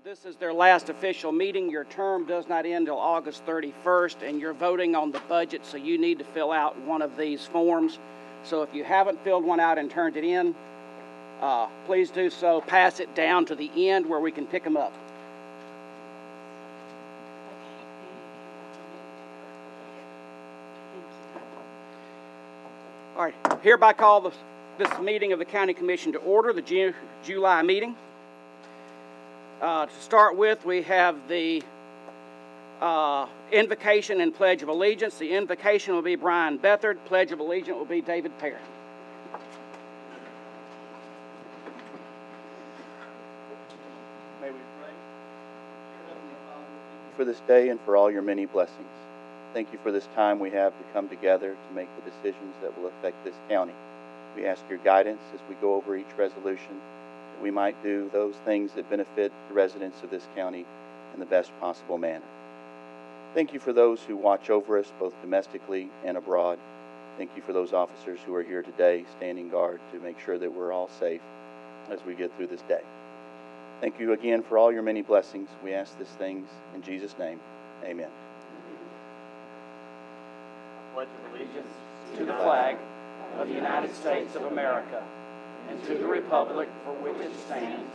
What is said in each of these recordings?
This is their last official meeting. Your term does not end until August 31st, and you're voting on the budget, so you need to fill out one of these forms. So if you haven't filled one out and turned it in, please do so. Pass it down to the end where we can pick them up. All right, hereby call this meeting of the County Commission to order, the July meeting. To start with, we have the invocation and Pledge of Allegiance. The invocation will be Brian Bethard. Pledge of Allegiance will be David Perry. May we pray. For this day and for all your many blessings. Thank you for this time we have to come together to make the decisions that will affect this county. We ask your guidance as we go over each resolution, that we might do those things that benefit the residents of this county in the best possible manner. Thank you for those who watch over us, both domestically and abroad. Thank you for those officers who are here today, standing guard to make sure that we're all safe as we get through this day. Thank you again for all your many blessings. We ask these things in Jesus' name. Amen. Pledge of allegiance to the flag of the United States of America and to the republic for which it stands,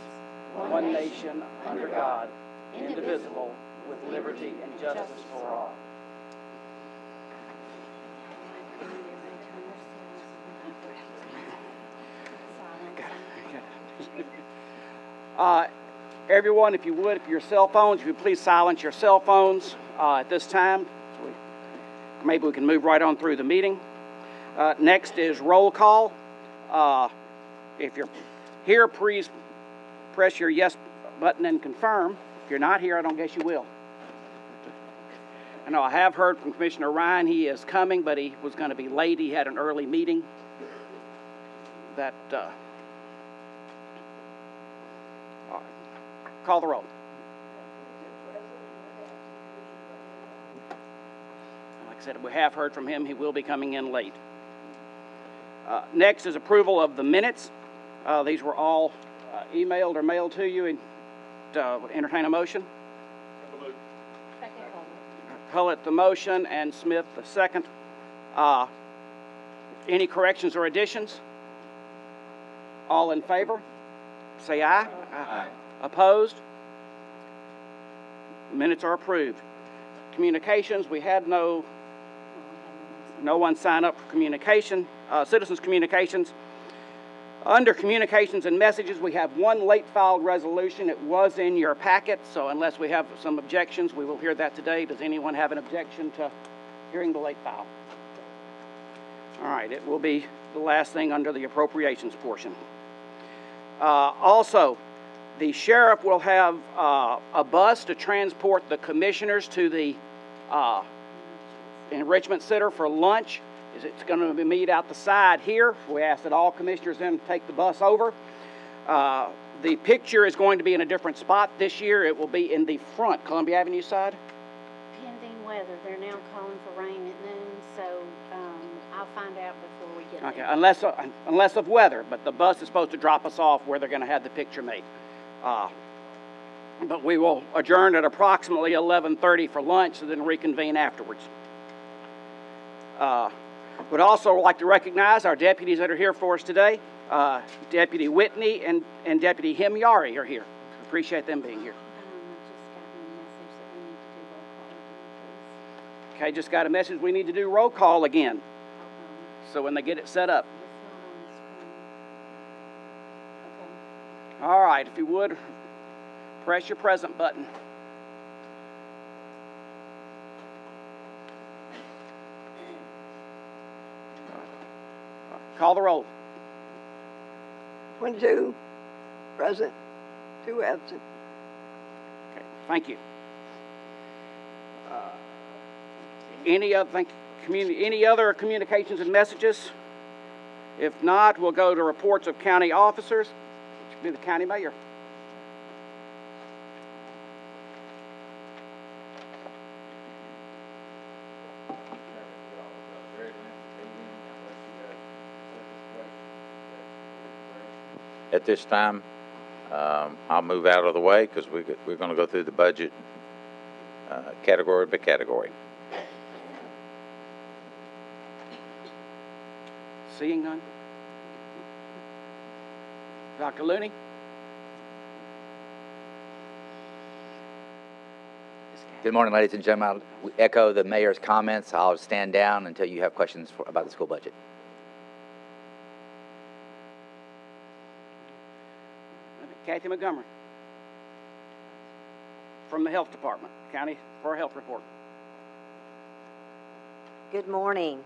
one nation under God, indivisible, with liberty and justice for all. Everyone, if you would, if your cell phones, if you please silence your cell phones at this time. Maybe we can move right on through the meeting. Next is roll call. If you're here, please press your yes button and confirm. If you're not here, I don't guess you will. I know I have heard from Commissioner Ryan. He is coming, but he was going to be late. He had an early meeting. Call the roll. Like I said, we have heard from him. He will be coming in late. Next is approval of the minutes. These were all emailed or mailed to you. And entertain a motion. Hullett the motion and Smith the second. Any corrections or additions? All in favor? Say aye. Aye. Opposed? Minutes are approved. Communications, we had no one sign up for communication. Citizens communications. Under communications and messages, we have one late filed resolution. It was in your packet, so unless we have some objections, we will hear that today. Does anyone have an objection to hearing the late file? All right, it will be the last thing under the appropriations portion. Also, the sheriff will have a bus to transport the commissioners to the enrichment center for lunch. It's going to meet out the side here. We ask that all commissioners then take the bus over. The picture is going to be in a different spot this year. It will be in the front, Columbia Avenue side. Pending weather. They're now calling for rain at noon, so I'll find out before we get there. Okay, unless of weather, but the bus is supposed to drop us off where they're going to have the picture made. But we will adjourn at approximately 11:30 for lunch and then reconvene afterwards. Would also like to recognize our deputies that are here for us today. Deputy Whitney and Deputy Himyari are here. Appreciate them being here. Okay, just got a message we need to do roll call again. So when they get it set up. All right, if you would, press your present button. Call the roll. 22 present, 2 absent. Okay, thank you. Any other communications and messages? If not, we'll go to reports of county officers. It should be the county mayor. At this time, I'll move out of the way because we're going to go through the budget category by category. Seeing none? Dr. Looney? Good morning, ladies and gentlemen. I'll echo the mayor's comments. I'll stand down until you have questions about the school budget. Kathy Montgomery from the Health Department, County for a health report. Good morning.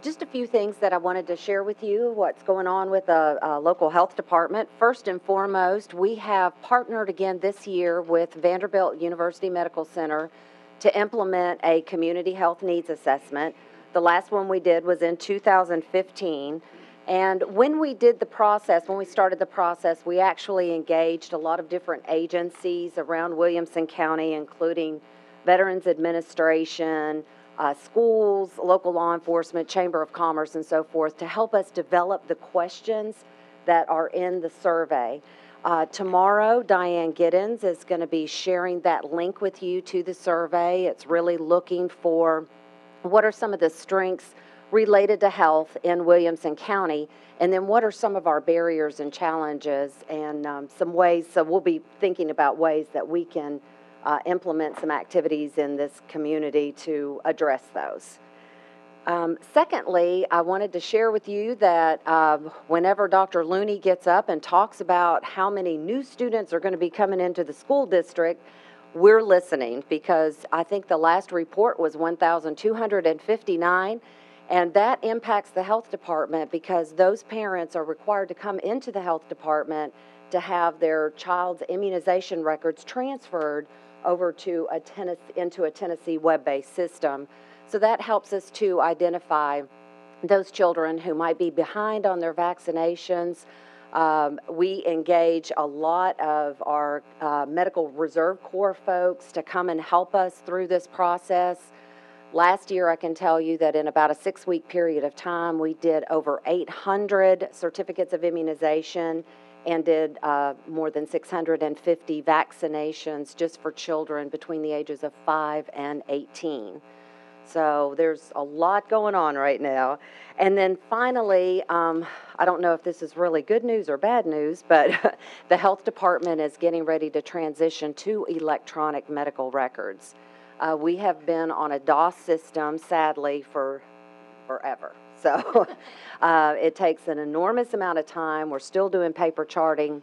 Just a few things that I wanted to share with you, what's going on with the local health department. First and foremost, we have partnered again this year with Vanderbilt University Medical Center to implement a community health needs assessment. The last one we did was in 2015. And when we did the process, when we started the process, we actually engaged a lot of different agencies around Williamson County, including Veterans Administration, schools, local law enforcement, Chamber of Commerce, and so forth, to help us develop the questions that are in the survey. Tomorrow, Diane Giddens is going to be sharing that link with you to the survey. It's really looking for what are some of the strengths related to health in Williamson County, and then what are some of our barriers and challenges, and some ways. So we'll be thinking about ways that we can implement some activities in this community to address those. Secondly, I wanted to share with you that whenever Dr. Looney gets up and talks about how many new students are going to be coming into the school district, we're listening, because I think the last report was 1,259, and that impacts the health department because those parents are required to come into the health department to have their child's immunization records transferred over to into a Tennessee web-based system. So that helps us to identify those children who might be behind on their vaccinations. We engage a lot of our Medical Reserve Corps folks to come and help us through this process. Last year, I can tell you that in about a 6-week period of time, we did over 800 certificates of immunization and did more than 650 vaccinations just for children between the ages of 5 and 18. So there's a lot going on right now. And then finally, I don't know if this is really good news or bad news, but the health department is getting ready to transition to electronic medical records. We have been on a DOS system, sadly, for forever. So it takes an enormous amount of time. We're still doing paper charting.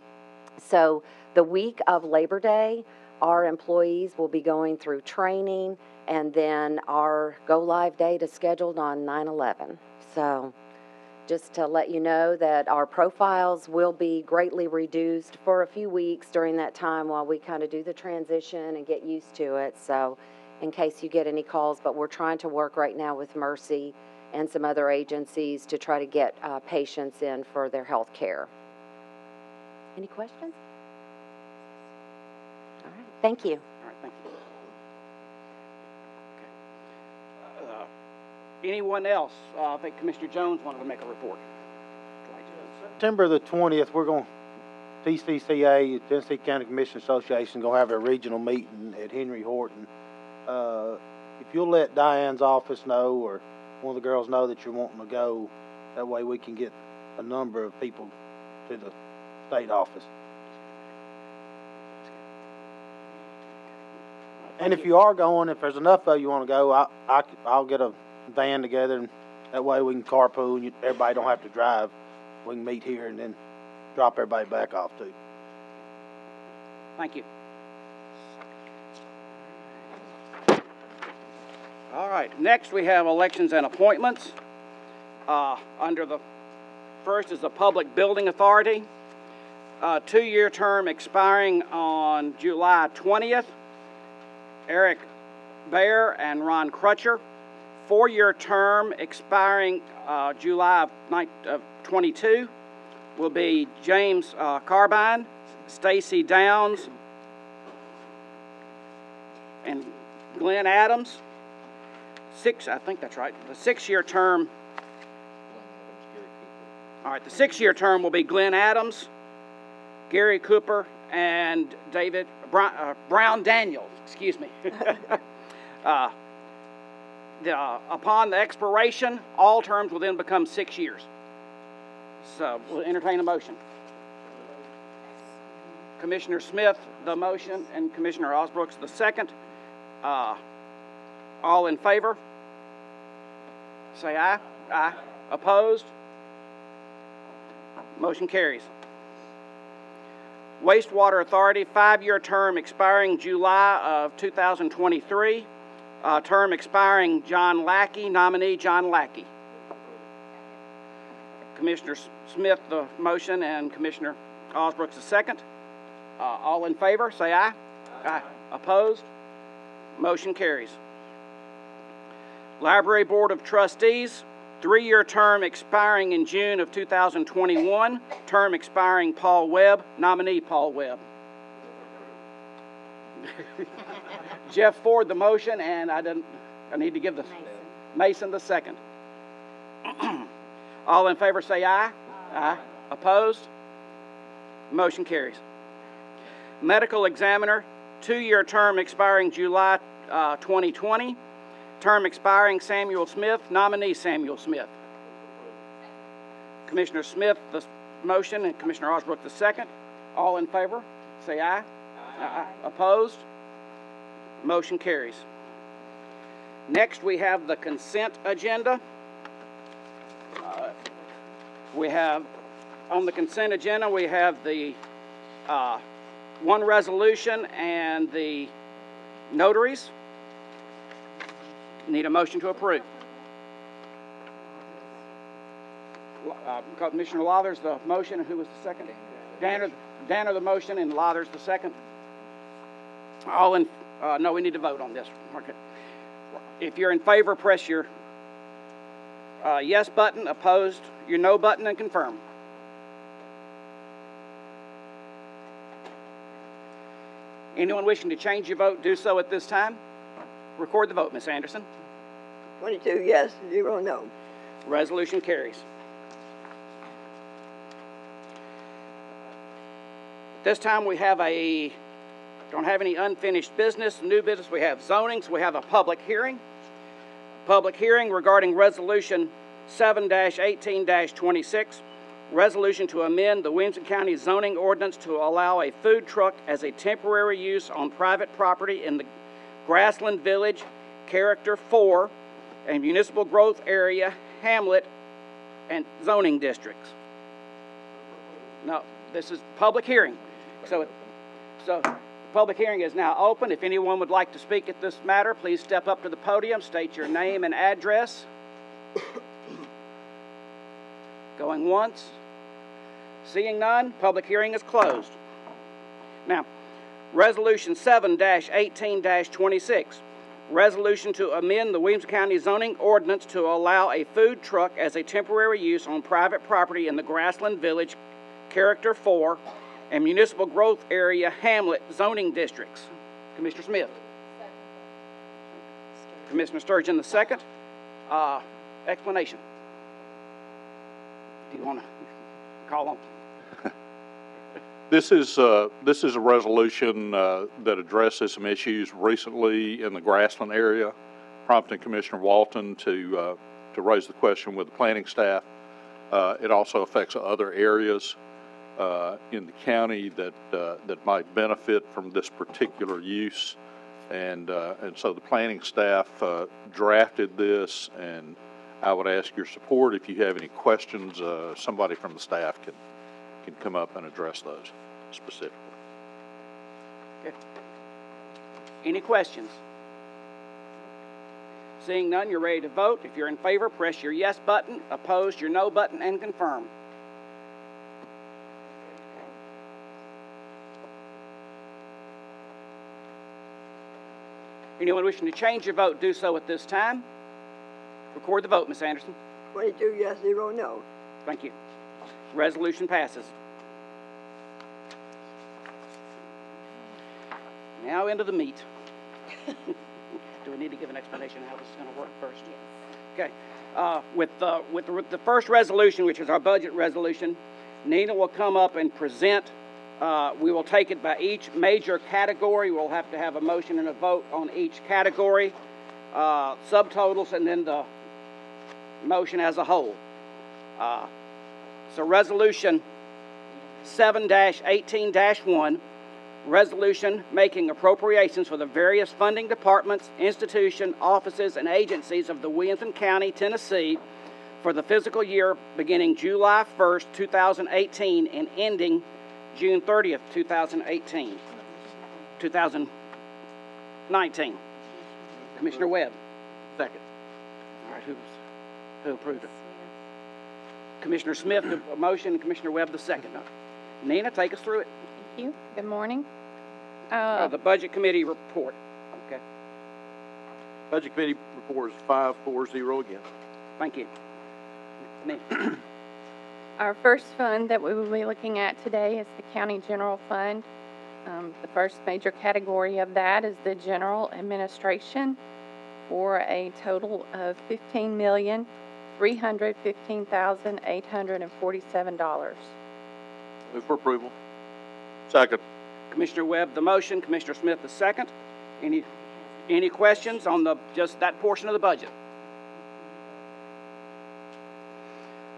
So the week of Labor Day, our employees will be going through training, and then our go-live date is scheduled on 9/11. So just to let you know that our profiles will be greatly reduced for a few weeks during that time while we kind of do the transition and get used to it. So in case you get any calls, but we're trying to work right now with Mercy and some other agencies to try to get patients in for their health care. Any questions? All right, thank you. All right, thank you. Okay. Anyone else? I think Commissioner Jones wanted to make a report. September the 20th, we're going, TCCA, Tennessee County Commission Association, going to have a regional meeting at Henry Horton. If you'll let Diane's office know, or one of the girls know that you're wanting to go, that way we can get a number of people to the state office. And if you are going, if there's enough of you want to go, I'll get a van together, and that way we can carpool, and everybody don't have to drive. We can meet here and then drop everybody back off too. Thank you. All right, next we have elections and appointments. Under the first is the Public Building Authority. 2-year term expiring on July 20th. Eric Baer and Ron Crutcher. 4-year term expiring July of 22 will be James Carbine, Stacy Downs, and Glenn Adams. I think that's right. The 6-year term. All right, the 6-year term will be Glenn Adams, Gary Cooper, and David Brown Daniels, excuse me. Upon the expiration, all terms will then become 6 years. So we'll entertain a motion. Commissioner Smith, the motion, and Commissioner Osbrooks, the second. All in favor? Say aye. Aye. Opposed? Motion carries. Wastewater Authority, 5-year term expiring July of 2023. Term expiring John Lackey, nominee John Lackey. Commissioner Smith, the motion, and Commissioner Osbrooks, the second. All in favor, say aye. Aye. Opposed? Motion carries. Library Board of Trustees, 3-year term expiring in June of 2021. Term expiring Paul Webb, nominee Paul Webb. Jeff Ford, the motion, and I need to give the Mason the second. All in favor say aye. Aye. Opposed? Motion carries. Medical Examiner, 2-year term expiring July 2020. Term expiring Samuel Smith, nominee Samuel Smith. Commissioner Smith, the motion, and Commissioner Osbrook, the second. All in favor say aye. Aye. Opposed? Motion carries. Next, we have the consent agenda. On the consent agenda, we have the one resolution and the notaries. Need a motion to approve. Commissioner Lawler's the motion, and who was the second? Danner the motion, and Lawler's the second. All in, no, we need to vote on this. Okay. If you're in favor, press your yes button. Opposed, your no button, and confirm. Anyone wishing to change your vote, do so at this time. Record the vote, Ms. Anderson. 22 yes, 0 no. Resolution carries. This time we have don't have any unfinished business, new business. We have zonings. We have a public hearing. Public hearing regarding Resolution 7-18-26, resolution to amend the Williamson County zoning ordinance to allow a food truck as a temporary use on private property in the Grassland Village, Character 4, and Municipal Growth Area, Hamlet, and zoning districts. No, this is public hearing. So public hearing is now open. If anyone would like to speak at this matter, please step up to the podium, state your name and address. Going once. Seeing none, public hearing is closed. Now, Resolution 7-18-26, resolution to amend the Williamson County zoning ordinance to allow a food truck as a temporary use on private property in the Grassland Village, Character 4, and Municipal Growth Area, Hamlet zoning districts. Commissioner Smith. Commissioner Sturgeon, the second. Explanation. Do you want to call on? This is a resolution that addresses some issues recently in the Grassland area, prompting Commissioner Walton to raise the question with the planning staff. It also affects other areas in the county that might benefit from this particular use, and so the planning staff drafted this, and I would ask your support. If you have any questions, somebody from the staff can come up and address those specifically. Okay. Any questions? Seeing none, you're ready to vote. If you're in favor, press your yes button. Opposed, your no button, and confirm. Anyone wishing to change your vote, do so at this time. Record the vote, Ms. Anderson. 22 yes, 0 no. Thank you. Resolution passes. Now into the meat. Do we need to give an explanation of how this is going to work first? Yes. Okay. With the first resolution, which is our budget resolution, Nina will come up and present We will take it by each major category. We'll have to have a motion and a vote on each category, subtotals, and then the motion as a whole. So Resolution 7-18-1, resolution making appropriations for the various funding departments, institutions, offices, and agencies of the Williamson County, Tennessee for the fiscal year beginning July 1st, 2018 and ending June 30th, 2019. Commissioner Webb. Second. All right, who approved it? Commissioner Smith, the motion, and Commissioner Webb, the second. Nina, take us through it. Thank you. Good morning. The Budget Committee report. Okay. Budget Committee report is 540 again. Thank you. Nina. Our first fund that we will be looking at today is the County General Fund. The first major category of that is the General Administration for a total of $15,315,847. Move for approval. Second. Commissioner Webb, the motion. Commissioner Smith, the second. Any questions on just that portion of the budget?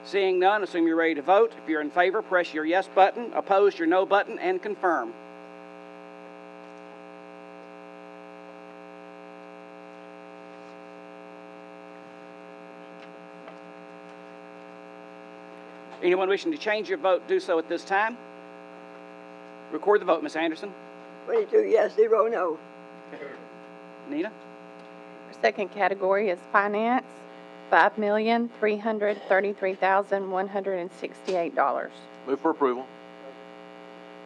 Seeing none, assume you're ready to vote. If you're in favor, press your yes button. Opposed, your no button, and confirm. Anyone wishing to change your vote, do so at this time. Record the vote, Ms. Anderson. 22 yes, 0 no. Nina? Our second category is Finance, $5,333,168. Move for approval.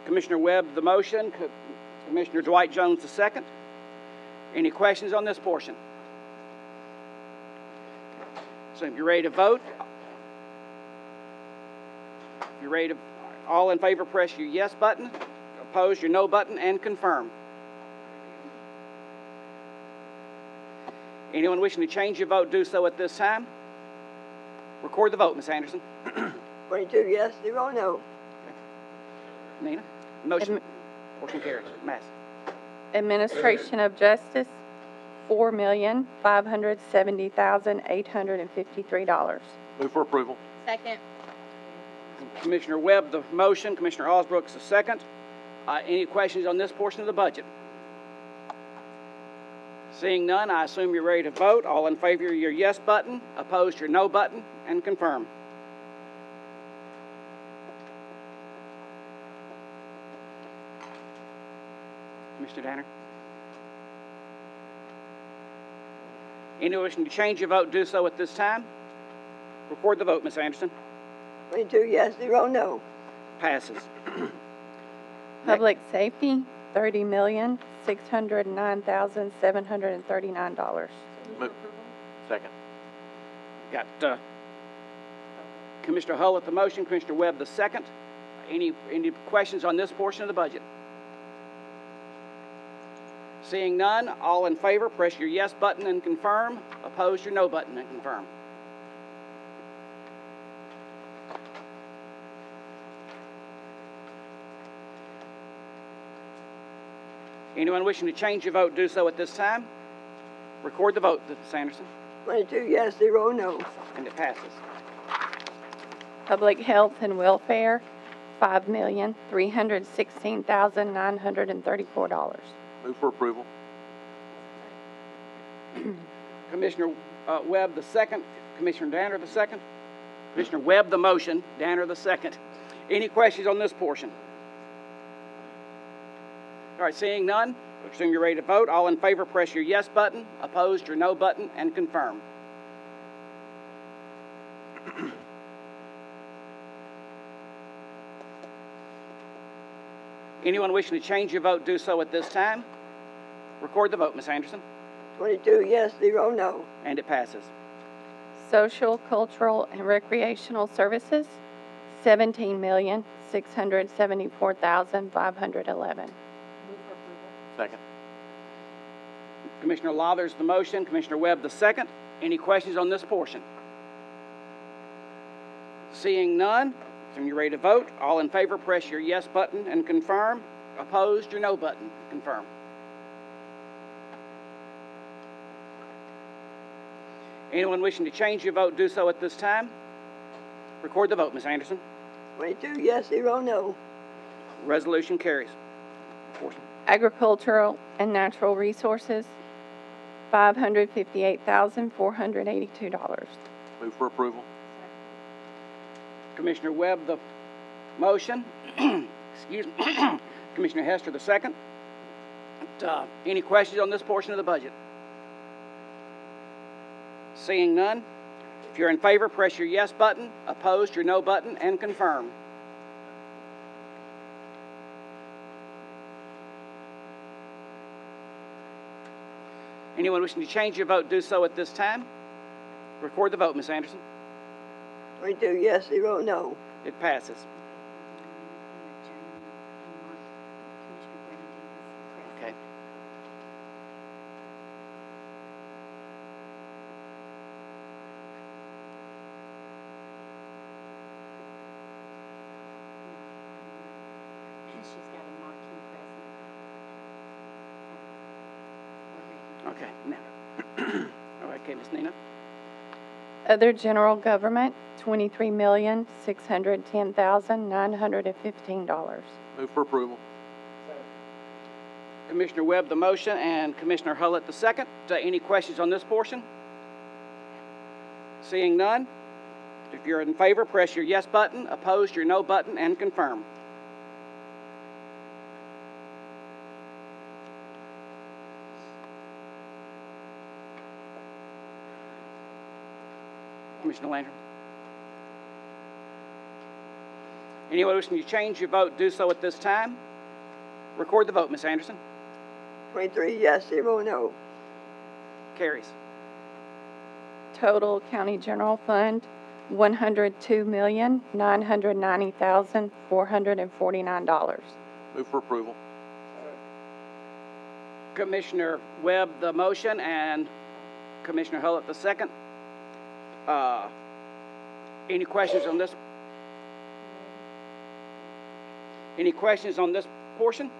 Commissioner Webb, the motion. Commissioner Dwight Jones, the second. Any questions on this portion? So if you're ready to vote, all in favor, press your yes button. Opposed, your no button, and confirm. Anyone wishing to change your vote, do so at this time. Record the vote, Ms. Anderson. 22 yes, 0 no. Nina? Motion carries. Mass. Administration of Justice, $4,570,853. Move for approval. Second. Commissioner Webb, the motion. Commissioner Osbrooks, the second. Any questions on this portion of the budget? Seeing none, I assume you're ready to vote. All in favor, your yes button. Opposed, your no button, and confirm. Mr. Danner? Anyone wishing to change your vote, do so at this time. Record the vote, Ms. Anderson. 22 yes, 0 no. Passes. Public Safety, $30,609,739. Move. Second. Got Commissioner Hull at the motion, Commissioner Webb the second. Any questions on this portion of the budget? Seeing none, all in favor, press your yes button and confirm. Opposed, your no button and confirm. Anyone wishing to change your vote, do so at this time. Record the vote, Ms. Anderson. 22 yes, 0 no. And it passes. Public Health and Welfare, $5,316,934. Move for approval. Commissioner Webb the second. Commissioner Danner the second. Commissioner Webb the motion. Danner the second. Any questions on this portion? All right, seeing none, assume you're ready to vote. All in favor, press your yes button. Opposed, your no button, and confirm. Anyone wishing to change your vote, do so at this time. Record the vote, Ms. Anderson. 22 yes, 0 no. And it passes. Social, Cultural, and Recreational Services, $17,674,511. Second. Commissioner Lathers the motion, Commissioner Webb the second. Any questions on this portion? Seeing none, When you're ready to vote, all in favor, press your yes button and confirm. Opposed, your no button. Confirm. Anyone wishing to change your vote, do so at this time. Record the vote, Ms. Anderson. 22 yes, 0 no. Resolution carries. Agricultural and Natural Resources, $558,482. Move for approval. Commissioner Webb, the motion. Excuse me. Commissioner Hester, the second. Any questions on this portion of the budget? Seeing none, if you're in favor, press your yes button. Opposed, your no button, and confirm. Anyone wishing to change your vote, do so at this time. Record the vote, Ms. Anderson. 22 yes, 0 no. It passes. Okay. She's got a marquee present. Okay, now. All right, okay, Ms. Nina. Other general government, $23,610,915. Move for approval. Commissioner Webb, the motion, and Commissioner Hullett, the second. Any questions on this portion? Seeing none, if you're in favor, press your yes button. Opposed, your no button, and confirm. Commissioner Landry. Anyone wishing to change your vote, do so at this time. Record the vote, Ms. Anderson. 23 yes, 0 no. Carries. Total County General Fund, $102,990,449. Move for approval. Commissioner Webb, the motion, and Commissioner Hullett, the second. Any questions on this? Any questions on this portion?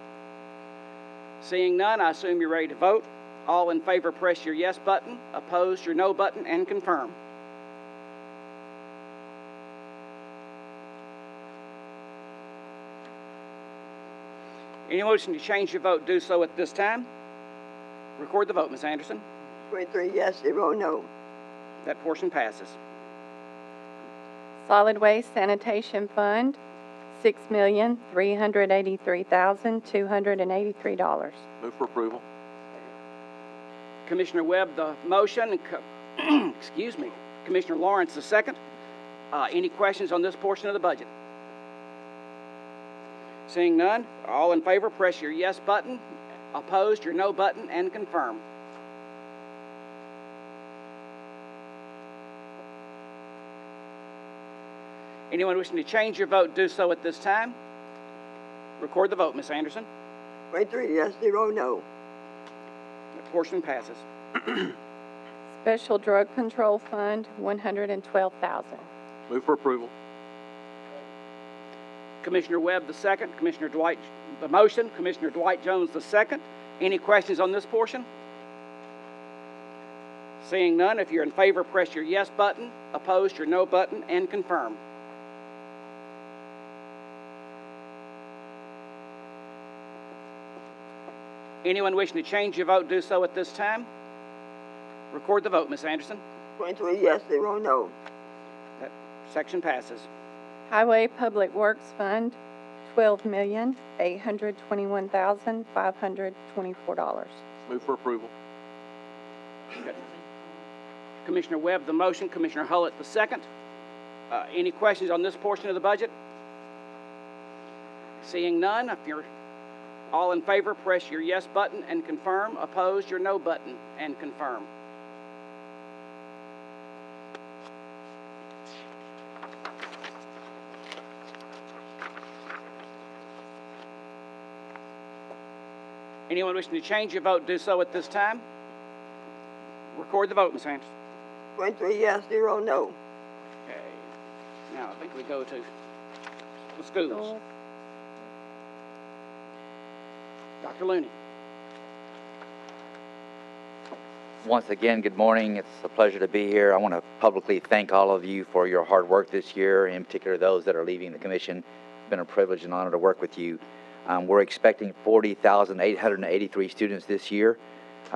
Seeing none, I assume you're ready to vote. All in favor, press your yes button. Opposed, your no button, and confirm. Anyone wishing to change your vote, do so at this time. Record the vote, Ms. Anderson. 23 yes, 0 no. That portion passes. Solid Waste Sanitation Fund, $6,383,283. Move for approval. Commissioner Webb, the motion, and excuse me, Commissioner Lawrence, the second. Any questions on this portion of the budget? Seeing none, all in favor, press your yes button. Opposed, your no button, and confirm. Anyone wishing to change your vote, do so at this time. Record the vote, Ms. Anderson. 23 yes, 0 no. That portion passes. Special Drug Control Fund, $112,000. Move for approval. Commissioner Webb, the second. Commissioner Dwight, the motion. Commissioner Dwight Jones, the second. Any questions on this portion? Seeing none, if you're in favor, press your yes button. Opposed, your no button, and confirm. Anyone wishing to change your vote, do so at this time. Record the vote, Ms. Anderson. 23 yes, 0 no. That section passes. Highway Public Works Fund, $12,821,524. Move for approval. Good. Commissioner Webb, the motion. Commissioner Hullett, the second. Any questions on this portion of the budget? Seeing none, if you're all in favor, press your yes button and confirm. Opposed, your no button and confirm. Anyone wishing to change your vote, do so at this time. Record the vote, Ms. Anderson. 23 yes, 0 no. Okay. Now I think we go to the schools. Dr. Looney. Once again, good morning. It's a pleasure to be here. I want to publicly thank all of you for your hard work this year, in particular those that are leaving the commission. It's been a privilege and honor to work with you. We're expecting 40,883 students this year.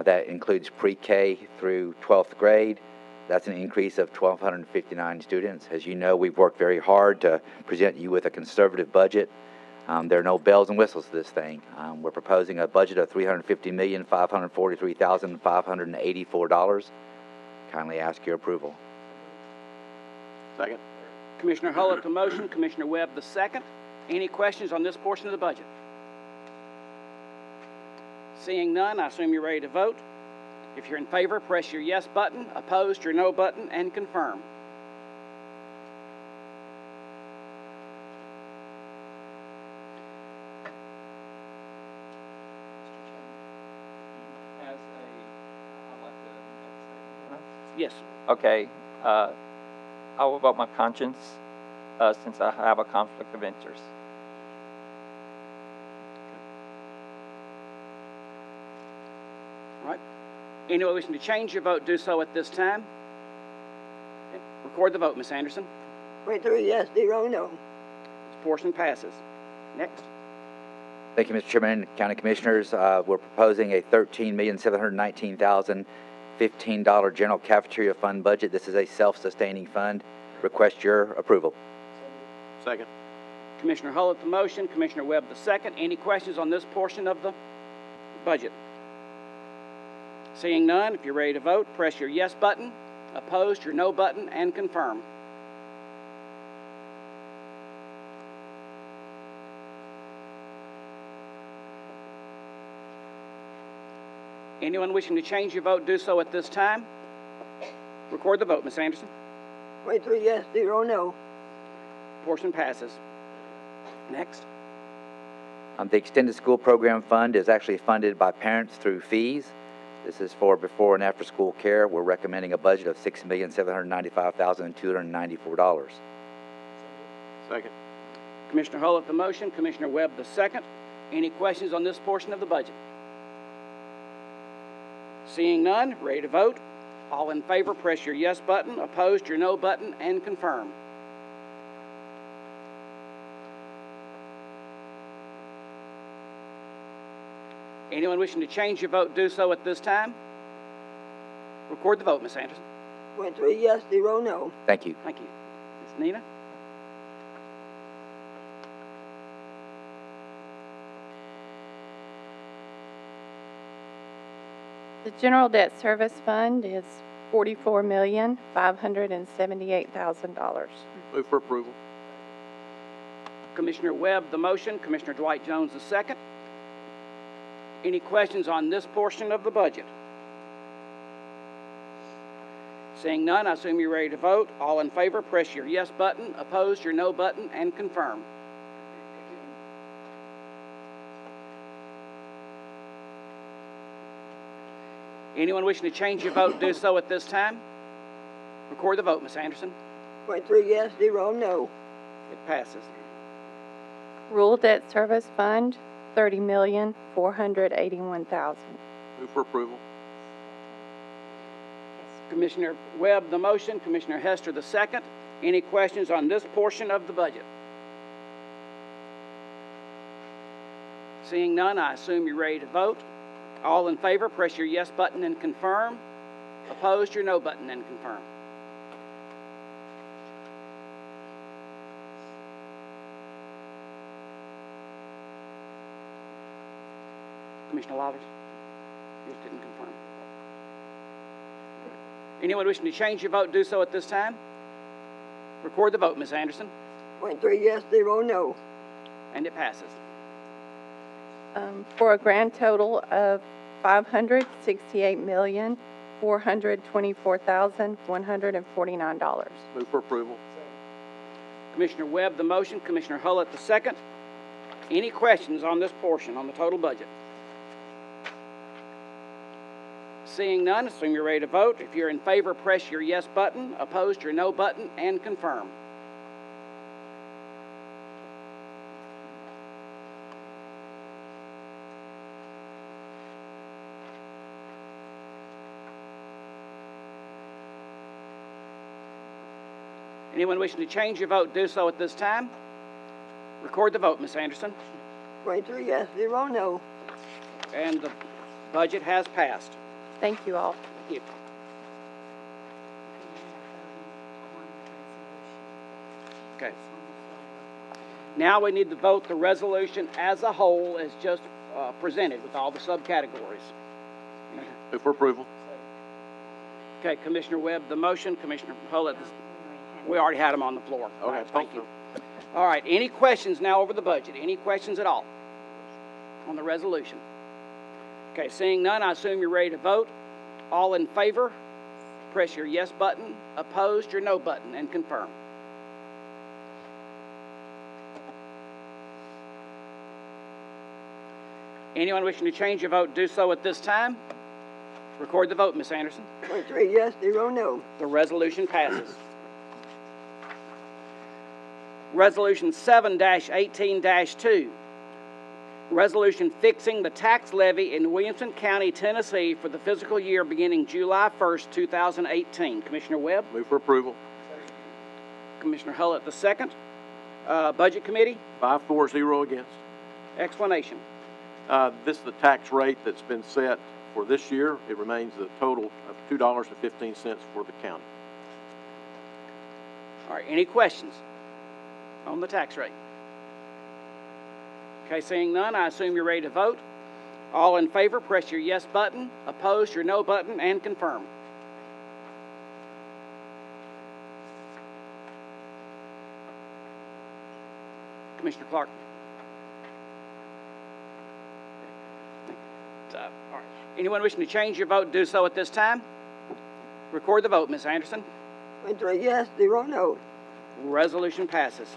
That includes pre-K through 12th grade. That's an increase of 1,259 students. As you know, we've worked very hard to present you with a conservative budget. There are no bells and whistles to this thing. We're proposing a budget of $350,543,584. Kindly ask your approval. Second. Commissioner Hullett, the motion. Commissioner Webb, the second. Any questions on this portion of the budget? Seeing none, I assume you're ready to vote. If you're in favor, press your yes button. Opposed, your no button, and confirm. Yes. Okay, I will vote my conscience since I have a conflict of interest. All right. Anyone wishing to change your vote, do so at this time. Record the vote, Ms. Anderson. 23 yes, 0 no. This portion passes. Next. Thank you, Mr. Chairman and County Commissioners. We're proposing a $13,719,015 general cafeteria fund budget. This is a self-sustaining fund. Request your approval. Second. Commissioner Hullett, the motion. Commissioner Webb, the second. Any questions on this portion of the budget? Seeing none, if you're ready to vote, press your yes button. Opposed, your no button, and confirm. Anyone wishing to change your vote, do so at this time. Record the vote, Ms. Anderson. 23 yes, 0 no. Portion passes. Next. The Extended School Program Fund is actually funded by parents through fees. This is for before and after school care. We're recommending a budget of $6,795,294. Second. Commissioner Hullett, the motion. Commissioner Webb, the second. Any questions on this portion of the budget? Seeing none, ready to vote. All in favor, press your yes button. Opposed, your no button, and confirm. Anyone wishing to change your vote, do so at this time. Record the vote, Ms. Anderson. 23 yes, 0 no. Thank you. Thank you. Ms. Nina? The general debt service fund is $44,578,000. Move for approval. Commissioner Webb, the motion. Commissioner Dwight Jones, the second. Any questions on this portion of the budget? Seeing none, I assume you're ready to vote. All in favor, press your yes button. Opposed, your no button, and confirm. Anyone wishing to change your vote, do so at this time. Record the vote, Ms. Anderson. 23 yes, 0 no. It passes. Rural debt service fund, $30,481,000. Move for approval. Commissioner Webb, the motion. Commissioner Hester, the second. Any questions on this portion of the budget? Seeing none, I assume you're ready to vote. All in favor, press your yes button and confirm. Opposed, your no button and confirm. Commissioner Lawlers? Yours didn't confirm. Anyone wishing to change your vote, do so at this time. Record the vote, Ms. Anderson. 23 yes, 0 no. And it passes. For a grand total of $568,424,149. Move for approval. Commissioner Webb, the motion. Commissioner Hullett, the second. Any questions on this portion, on the total budget? Seeing none, assume you're ready to vote. If you're in favor, press your yes button. Opposed, your no button, and confirm. Anyone wishing to change your vote, do so at this time. Record the vote, Ms. Anderson. 23 yes, 0 no. And the budget has passed. Thank you all. Thank you. Okay. Now we need to vote the resolution as a whole as just presented with all the subcategories. Move for approval. Okay, Commissioner Webb, the motion. Commissioner Hullett, we already had them on the floor. Okay, All right, thank you. All right, any questions now over the budget? Any questions at all on the resolution? Okay, seeing none, I assume you're ready to vote. All in favor, press your yes button. Opposed, your no button, and confirm. Anyone wishing to change your vote, do so at this time. Record the vote, Ms. Anderson. 23 yes, 0 no. The resolution passes. Resolution 7-18-2. Resolution fixing the tax levy in Williamson County, Tennessee for the fiscal year beginning July 1st, 2018. Commissioner Webb. Move for approval. Commissioner Hullett the second. Budget Committee. 5-4-0 against. Explanation. This is the tax rate that's been set for this year. It remains the total of $2.15 for the county. All right, any questions on the tax rate? Okay, seeing none, I assume you're ready to vote. All in favor, press your yes button. Opposed, your no button, and confirm. Commissioner Clark. All right. Anyone wishing to change your vote, do so at this time. Record the vote, Ms. Anderson. 23 yes, 0 no. Resolution passes.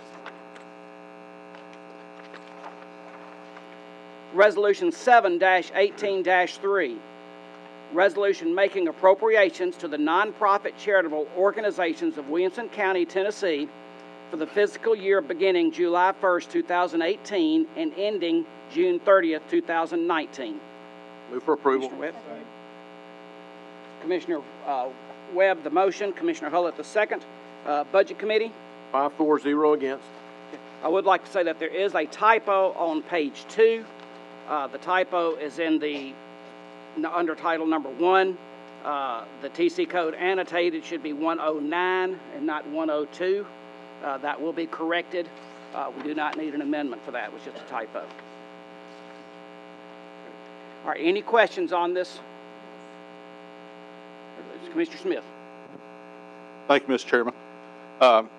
Resolution 7-18-3. Resolution making appropriations to the nonprofit charitable organizations of Williamson County, Tennessee for the fiscal year beginning July 1st, 2018 and ending June 30th, 2019. Move for approval. Commissioner Webb. Commissioner Webb, the motion. Commissioner Hullett, the second. Budget Committee. 5-4-0 against. I would like to say that there is a typo on page 2. The typo is in the under title number 1. The TC code annotated should be 109 and not 102. That will be corrected. We do not need an amendment for that. It was just a typo. All right, any questions on this? Commissioner Smith. Thank you, Mr. Chairman.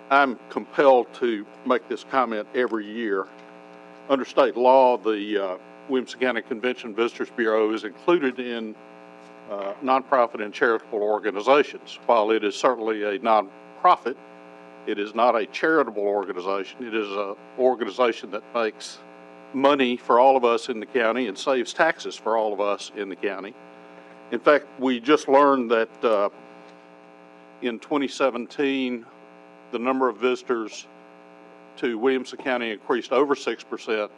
I'm compelled to make this comment every year. Under state law, the Williamson County Convention Visitors Bureau is included in nonprofit and charitable organizations. While it is certainly a nonprofit, it is not a charitable organization. It is an organization that makes money for all of us in the county and saves taxes for all of us in the county. In fact, we just learned that in 2017, the number of visitors to Williamson County increased over 6%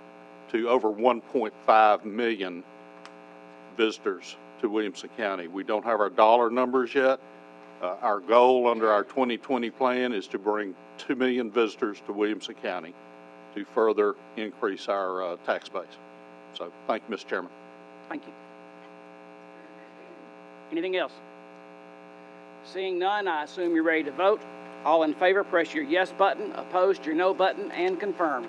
to over 1.5 million visitors to Williamson County. We don't have our dollar numbers yet. Our goal under our 2020 plan is to bring 2 million visitors to Williamson County to further increase our tax base. So thank you, Mr. Chairman. Thank you. Anything else? Seeing none, I assume you're ready to vote. All in favor, press your yes button. Opposed, your no button, and confirm.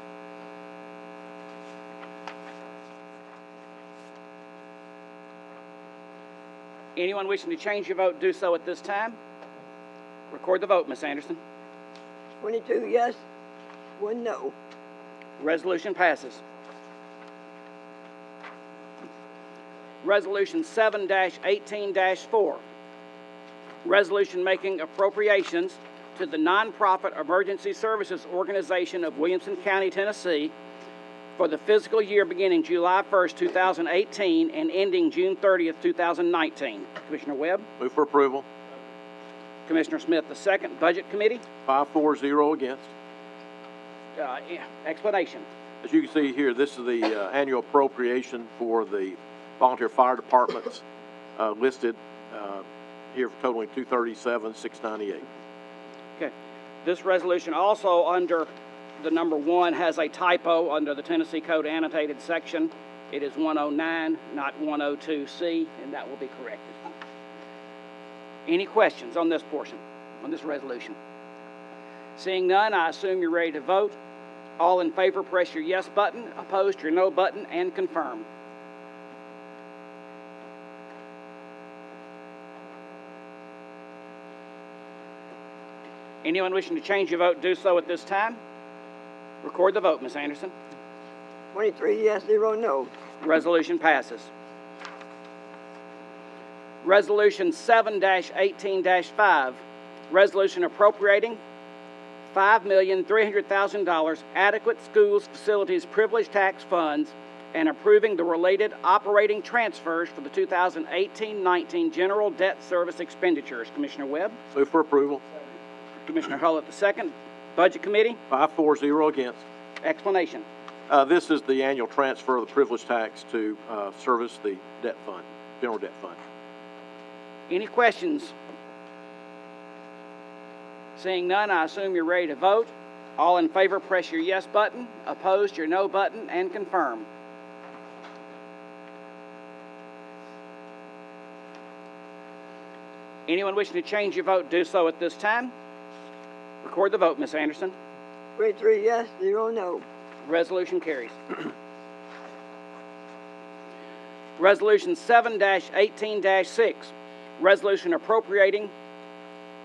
Anyone wishing to change your vote, do so at this time. Record the vote, Ms. Anderson. 22 yes, 1 no. Resolution passes. Resolution 7-18-4. Resolution making appropriations to the nonprofit emergency services organization of Williamson County, Tennessee for the fiscal year beginning July 1st, 2018 and ending June 30th, 2019. Commissioner Webb. Move for approval. Commissioner Smith, the second. Budget Committee. 5-4-0 against. Explanation. As you can see here, this is the annual appropriation for the volunteer fire departments listed here, totaling $237,698. Okay. This resolution also under the number 1 has a typo under the Tennessee Code annotated section. It is 109, not 102C, and that will be corrected. Any questions on this portion, on this resolution? Seeing none, I assume you're ready to vote. All in favor, press your yes button. Opposed, your no button, and confirm. Anyone wishing to change your vote, do so at this time. Record the vote, Ms. Anderson. 23 yes, 0 no. Resolution passes. Resolution 7-18-5, resolution appropriating $5,300,000 adequate schools facilities privilege tax funds and approving the related operating transfers for the 2018-19 general debt service expenditures. Commissioner Webb? Move for approval. Commissioner Hullett the second. Budget Committee? 5-4-0 against. Explanation. This is the annual transfer of the privilege tax to service the debt fund, general debt fund. Any questions? Seeing none, I assume you're ready to vote. All in favor, press your yes button. Opposed, your no button, and confirm. Anyone wishing to change your vote, do so at this time. Record the vote, Ms. Anderson. 23 yes, 0 no. Resolution carries. Resolution 7-18-6, resolution appropriating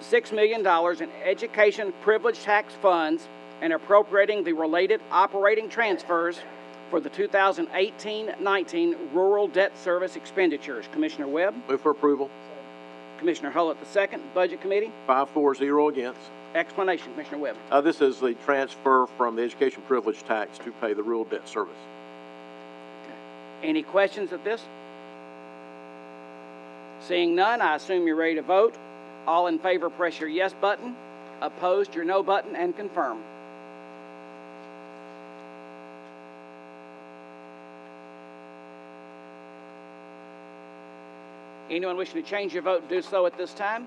$6 million in education privilege tax funds and appropriating the related operating transfers for the 2018-19 rural debt service expenditures. Commissioner Webb? Move for approval. Commissioner Hullett the second. Budget Committee? 5-4-0 against. Explanation, Commissioner Webb. This is the transfer from the education privilege tax to pay the rural debt service. Any questions at this? Seeing none, I assume you're ready to vote. All in favor, press your yes button. Opposed, your no button, and confirm. Anyone wishing to change your vote, do so at this time.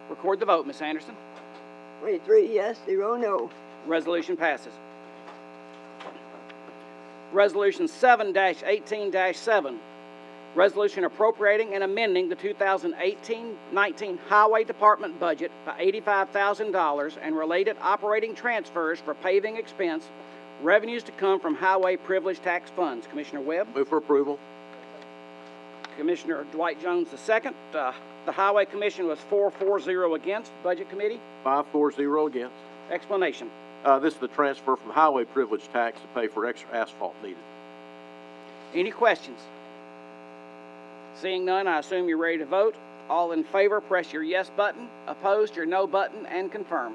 Record the vote, Ms. Anderson. 23 yes, 0 no. Resolution passes. Resolution 7-18-7, resolution appropriating and amending the 2018-19 Highway Department budget by $85,000 and related operating transfers for paving expense, revenues to come from highway privilege tax funds. Commissioner Webb? Move for approval. Commissioner Dwight Jones the second. The Highway Commission was 4-4-0 against. Budget Committee? 5-4-0 against. Explanation. This is the transfer from highway privilege tax to pay for extra asphalt needed. Any questions? Seeing none, I assume you're ready to vote. All in favor, press your yes button. Opposed, your no button, and confirm.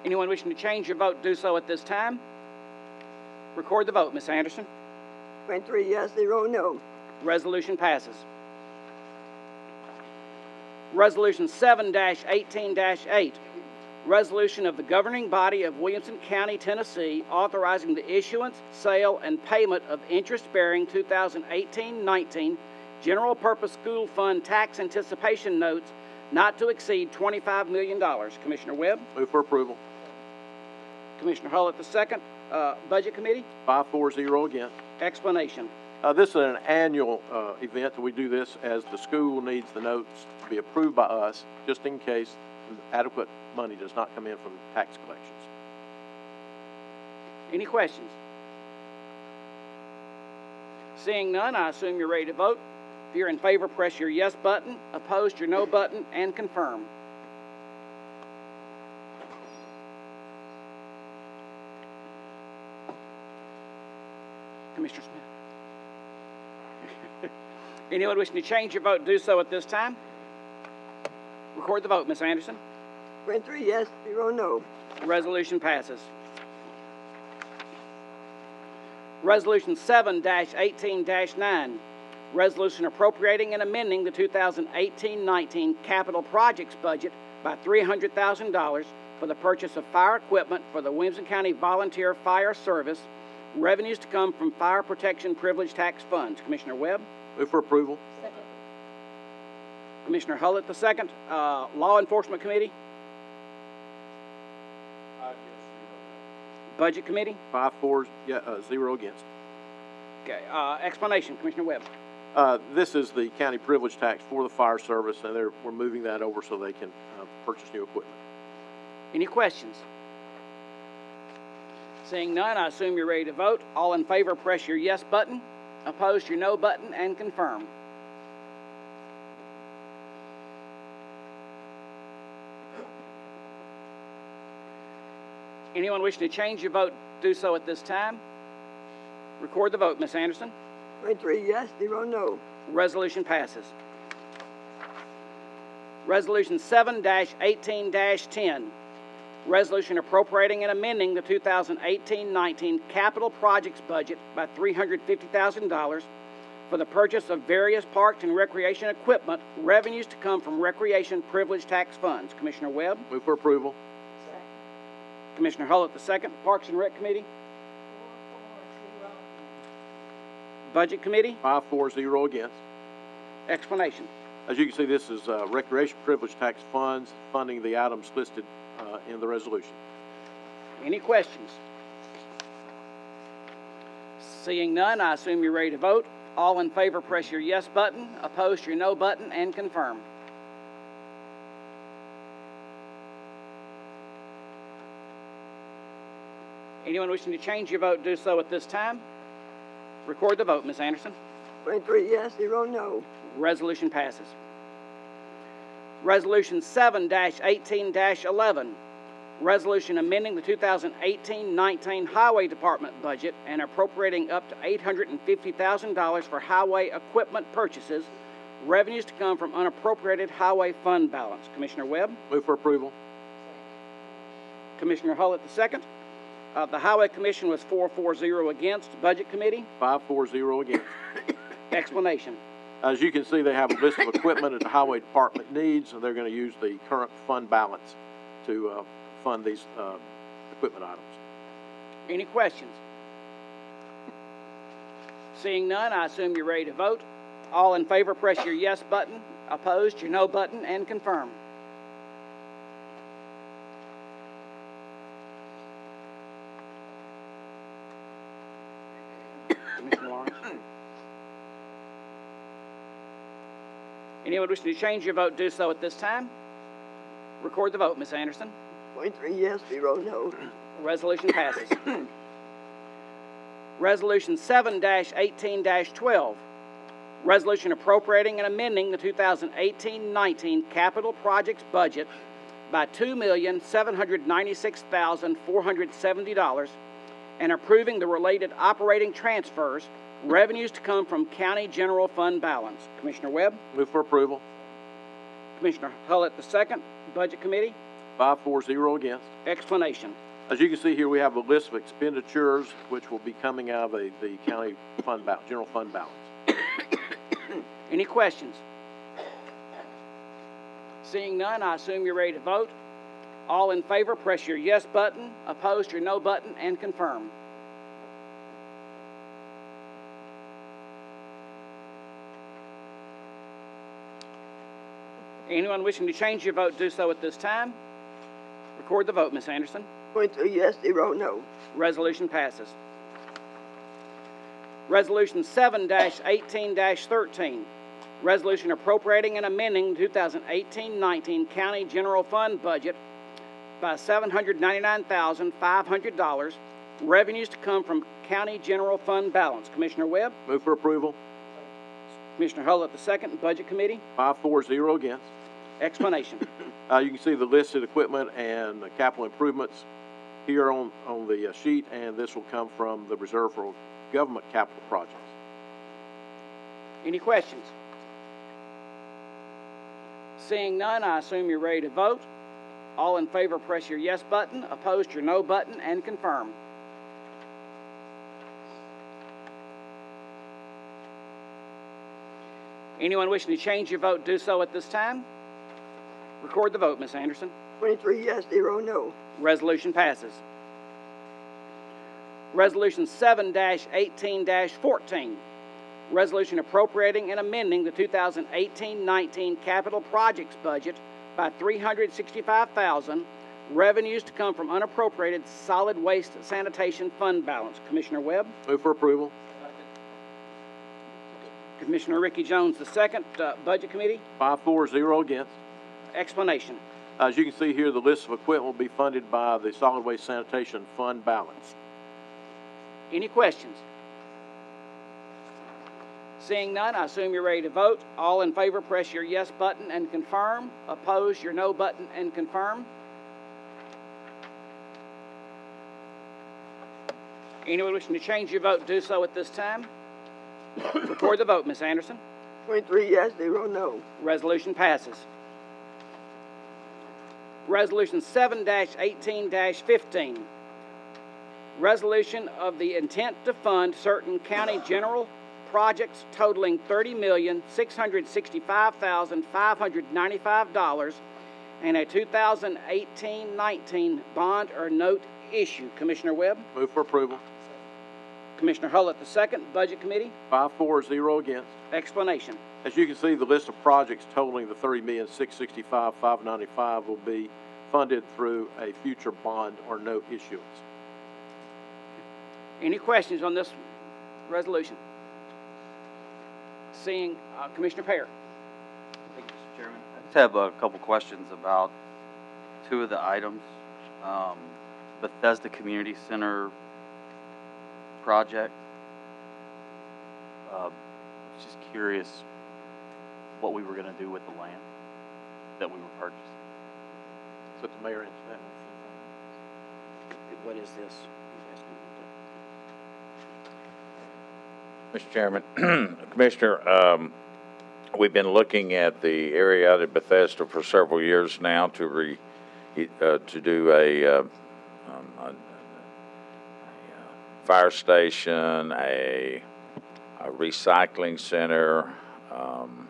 Anyone wishing to change your vote, do so at this time. Record the vote, Ms. Anderson. 23 yes, 0 no. Resolution passes. Resolution 7-18-8, resolution of the governing body of Williamson County, Tennessee, authorizing the issuance, sale, and payment of interest-bearing 2018-19 general purpose school fund tax anticipation notes not to exceed $25 million. Commissioner Webb? Move for approval. Commissioner Hullett the second. Budget Committee? 5-4-0 against. Explanation. This is an annual event that we do this as the school needs the notes to be approved by us just in case adequate money does not come in from tax collections. Any questions? Seeing none, I assume you're ready to vote. If you're in favor, press your yes button. Opposed, your no button, and confirm. Commissioner Smith. Anyone wishing to change your vote, do so at this time. Record the vote, Ms. Anderson. 23 yes, 0 no. Resolution passes. Resolution 7-18-9, resolution appropriating and amending the 2018-19 capital projects budget by $300,000 for the purchase of fire equipment for the Williamson County Volunteer Fire Service revenues to come from fire protection privilege tax funds. Commissioner Webb? Move for approval. Second. Commissioner Hullett, the second. Law Enforcement Committee? Budget Committee? 5-4, 0 against. Okay, explanation, Commissioner Webb. This is the county privilege tax for the fire service, and we're moving that over so they can purchase new equipment. Any questions? Seeing none, I assume you're ready to vote. All in favor, press your yes button. Opposed, your no button, and confirm. Anyone wishing to change your vote, do so at this time. Record the vote, Ms. Anderson. 23 yes, 0 no. Resolution passes. Resolution 7-18-10. Resolution appropriating and amending the 2018-19 capital projects budget by $350,000 for the purchase of various parks and recreation equipment, revenues to come from recreation privilege tax funds. Commissioner Webb? Move for approval. Commissioner Hullett, the second. Parks and Rec Committee? Budget Committee? 5-4, 0 against. Explanation. As you can see, this is recreation privilege tax funds funding the items listed in the resolution. Any questions? Seeing none, I assume you're ready to vote. All in favor, press your yes button. Opposed, your no button, and confirm. Anyone wishing to change your vote, do so at this time. Record the vote, Ms. Anderson. 23 yes, 0 no. Resolution passes. Resolution 7-18-11. Resolution amending the 2018-19 Highway Department budget and appropriating up to $850,000 for highway equipment purchases. Revenues to come from unappropriated highway fund balance. Commissioner Webb? Move for approval. Commissioner Hullett, the second. The Highway Commission was 4-4-0 against. Budget Committee? 5-4, 0 against. Explanation. As you can see, they have a list of equipment that the highway department needs, and they're going to use the current fund balance to fund these equipment items. Any questions? Seeing none, I assume you're ready to vote. All in favor, press your yes button. Opposed, your no button, and confirm. Commissioner Lawrence. Anyone wishing to change your vote, do so at this time. Record the vote, Ms. Anderson. 23 yes, 0 no. Resolution passes. Resolution 7-18-12. Resolution appropriating and amending the 2018-19 capital projects budget by $2,796,470 and approving the related operating transfers, revenues to come from county general fund balance. Commissioner Webb? Move for approval. Commissioner Hullett, the second. Budget Committee? 5-4, 0 against. Explanation. As you can see here, we have a list of expenditures which will be coming out of the county fund balance, general fund balance. Any questions? Seeing none, I assume you're ready to vote. All in favor, press your yes button. Opposed, your no button, and confirm. Anyone wishing to change your vote, do so at this time. Record the vote, Ms. Anderson. 23 yes, 0 no. Resolution passes. Resolution 7-18-13. Resolution appropriating and amending 2018-19 County General Fund budget by $799,500. Revenues to come from County General Fund balance. Commissioner Webb? Move for approval. Commissioner Hullett, the second. Budget Committee? 5-4, 0 against. Explanation. You can see the listed equipment and the capital improvements here on the sheet, and this will come from the reserve for government capital projects. Any questions? Seeing none, I assume you're ready to vote. All in favor, press your yes button. Opposed, your no button, and confirm. Anyone wishing to change your vote, do so at this time. Record the vote, Ms. Anderson. 23 yes, 0 no. Resolution passes. Resolution 7-18-14. Resolution appropriating and amending the 2018-19 capital projects budget by $365,000. Revenues to come from unappropriated solid waste sanitation fund balance. Commissioner Webb. Move for approval. Commissioner Ricky Jones, the second. Budget Committee. 5-4-0 against. Explanation. As you can see here, the list of equipment will be funded by the solid waste sanitation fund balance. Any questions? Seeing none, I assume you're ready to vote. All in favor, press your yes button and confirm. Oppose, your no button and confirm. Anyone wishing to change your vote, do so at this time. Record the vote, Ms. Anderson. 23 yes, 0 no. Resolution passes. Resolution 7-18-15. Resolution of the intent to fund certain county general projects totaling $30,665,595 and a 2018-19 bond or note issue. Commissioner Webb. Move for approval. Commissioner Hullett, the second. Budget Committee. 5-4-0 against. Explanation. As you can see, the list of projects totaling the $30,665,595 will be funded through a future bond or note issuance. Any questions on this resolution? Seeing Commissioner Pear. Thank you, Mr. Chairman. I just have a couple questions about two of the items. Bethesda Community Center project. Just curious what we were going to do with the land that we were purchasing. So the mayor answer that. What is this? Mr. Chairman, Commissioner, we've been looking at the area out of Bethesda for several years now to do a fire station, a recycling center. I'm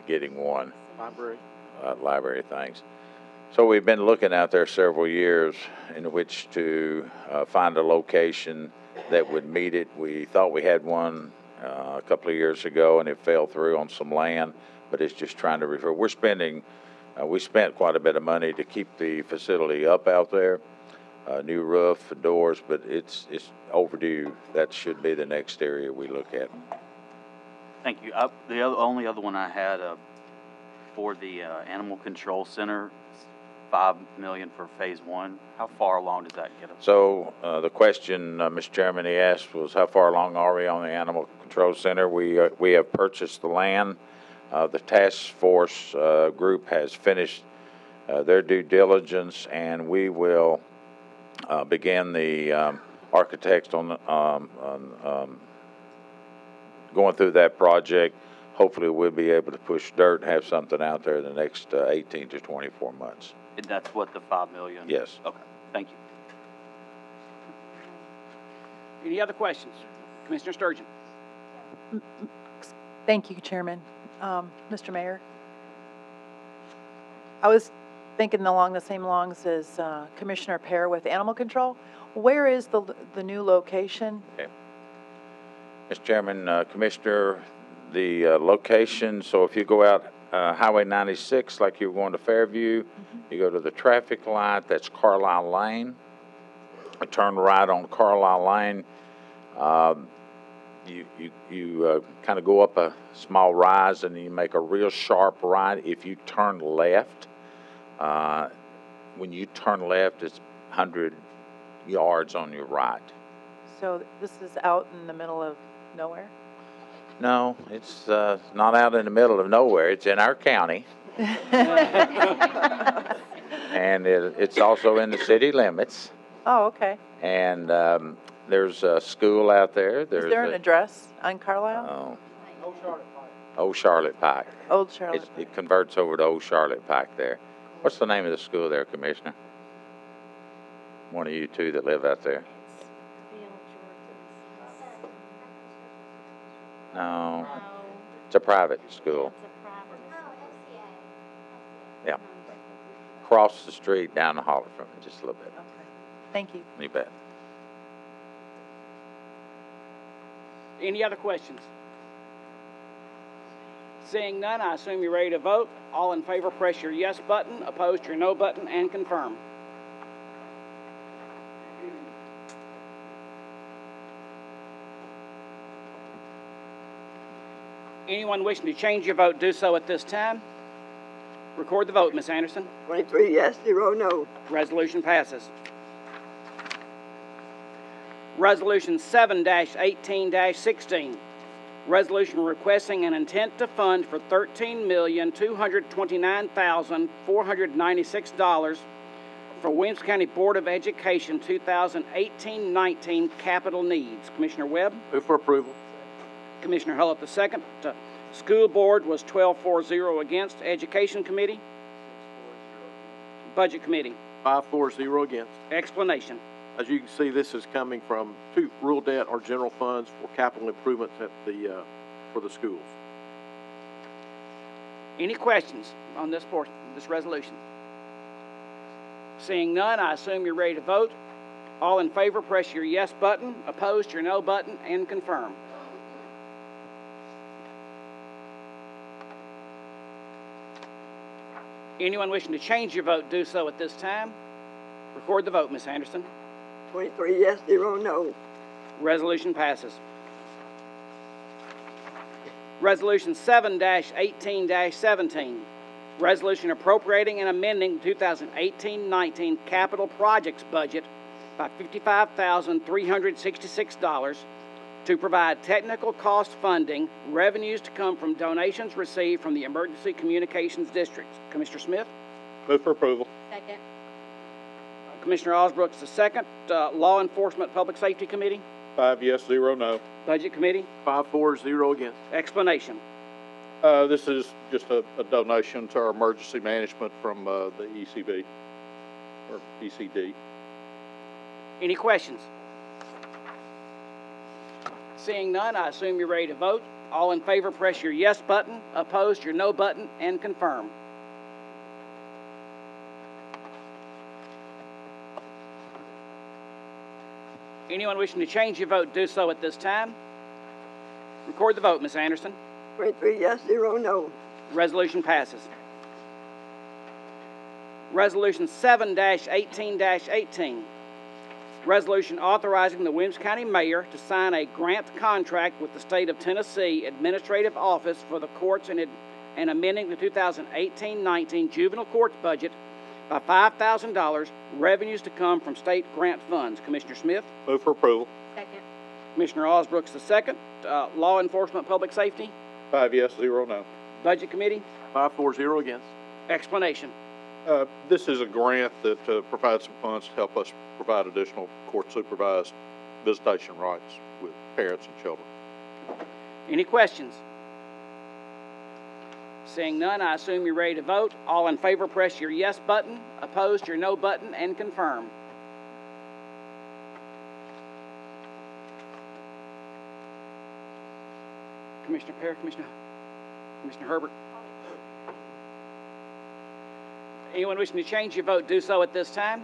forgetting one. Library. Library, thanks. So we've been looking out there several years in which to find a location that would meet it. We thought we had one a couple of years ago, and it fell through on some land, but it's just trying to refer. We spent quite a bit of money to keep the facility up out there, new roof, doors, but it's overdue. That should be the next area we look at. Thank you. The only other one I had for the Animal Control Center, $5 million for phase 1. How far along does that get us? So the question, Mr. Chairman, he asked was how far along are we on the Animal Control Center? We have purchased the land. The task force group has finished their due diligence, and we will begin the architects on going through that project. Hopefully we'll be able to push dirt and have something out there in the next 18 to 24 months. And that's what the $5 million? Yes. Okay, thank you. Any other questions? Commissioner Sturgeon. Thank you, Chairman. Mr. Mayor, I was thinking along the same lines as Commissioner Pear with animal control. Where is the new location? Okay. Mr. Chairman, Commissioner, the location, so if you go out Highway 96 like you're going to Fairview, you go to the traffic light, that's Carlisle Lane. You turn right on Carlisle Lane. You kind of go up a small rise and you make a real sharp right. If you turn left, when you turn left, it's 100 yards on your right. So this is out in the middle of nowhere? No, it's not out in the middle of nowhere. It's in our county. And it's also in the city limits. Oh, okay. And there's a school out there. Is there an address on Carlisle? Old Charlotte Pike. Old Charlotte. It converts over to Old Charlotte Pike there. What's the name of the school there, Commissioner? One of you two that live out there. No, it's a private school. Yeah. Across the street down the hall from it, just a little bit. Okay. Thank you. You bet. Any other questions? Seeing none, I assume you're ready to vote. All in favor, press your yes button. Opposed, your no button, and confirm. Anyone wishing to change your vote, do so at this time. Record the vote, Ms. Anderson. 23 yes, 0 no. Resolution passes. Resolution 7-18-16. Resolution requesting an intent to fund for $13,229,496 for Williamson County Board of Education 2018-19 capital needs. Commissioner Webb? Move for approval. Commissioner Hullett the second. School Board was 12-4-0 against. Education Committee? 6-4-0. Budget Committee? 5-4-0 against. Explanation. As you can see, this is coming from two rural debt or general funds for capital improvements at for the schools. Any questions on this portion, this resolution? Seeing none, I assume you're ready to vote. All in favor, press your yes button. Opposed, your no button, and confirm. Anyone wishing to change your vote, do so at this time. Record the vote, Ms. Anderson. 23 yes, 0 no. Resolution passes. Resolution 7-18-17. Resolution appropriating and amending 2018-19 capital projects budget by $55,366 to provide technical cost funding, revenues to come from donations received from the Emergency Communications Districts. Commissioner Smith? Move for approval. Second. Commissioner Osbrooks the second. Law Enforcement Public Safety Committee? 5 yes, 0 no. Budget Committee? 5-4-0 against. Explanation. This is just a donation to our emergency management from the ECB, or ECD. Any questions? Seeing none, I assume you're ready to vote. All in favor, press your yes button. Opposed, your no button, and confirm. Anyone wishing to change your vote, do so at this time. Record the vote, Ms. Anderson. 23 yes, 0 no. Resolution passes. Resolution 7-18-18. Resolution authorizing the Williamson County Mayor to sign a grant contract with the State of Tennessee Administrative Office for the courts and amending the 2018-19 juvenile courts budget by $5,000, revenues to come from state grant funds. Commissioner Smith? Move for approval. Second. Commissioner Osbrooks the second. Law Enforcement Public Safety? 5 yes, 0 no. Budget Committee? 5-4-0 against. Explanation. This is a grant that provides some funds to help us provide additional court-supervised visitation rights with parents and children. Any questions? Seeing none, I assume you're ready to vote. All in favor, press your yes button. Opposed, your no button, and confirm. Commissioner Parr, Commissioner Herbert. Anyone wishing to change your vote, do so at this time.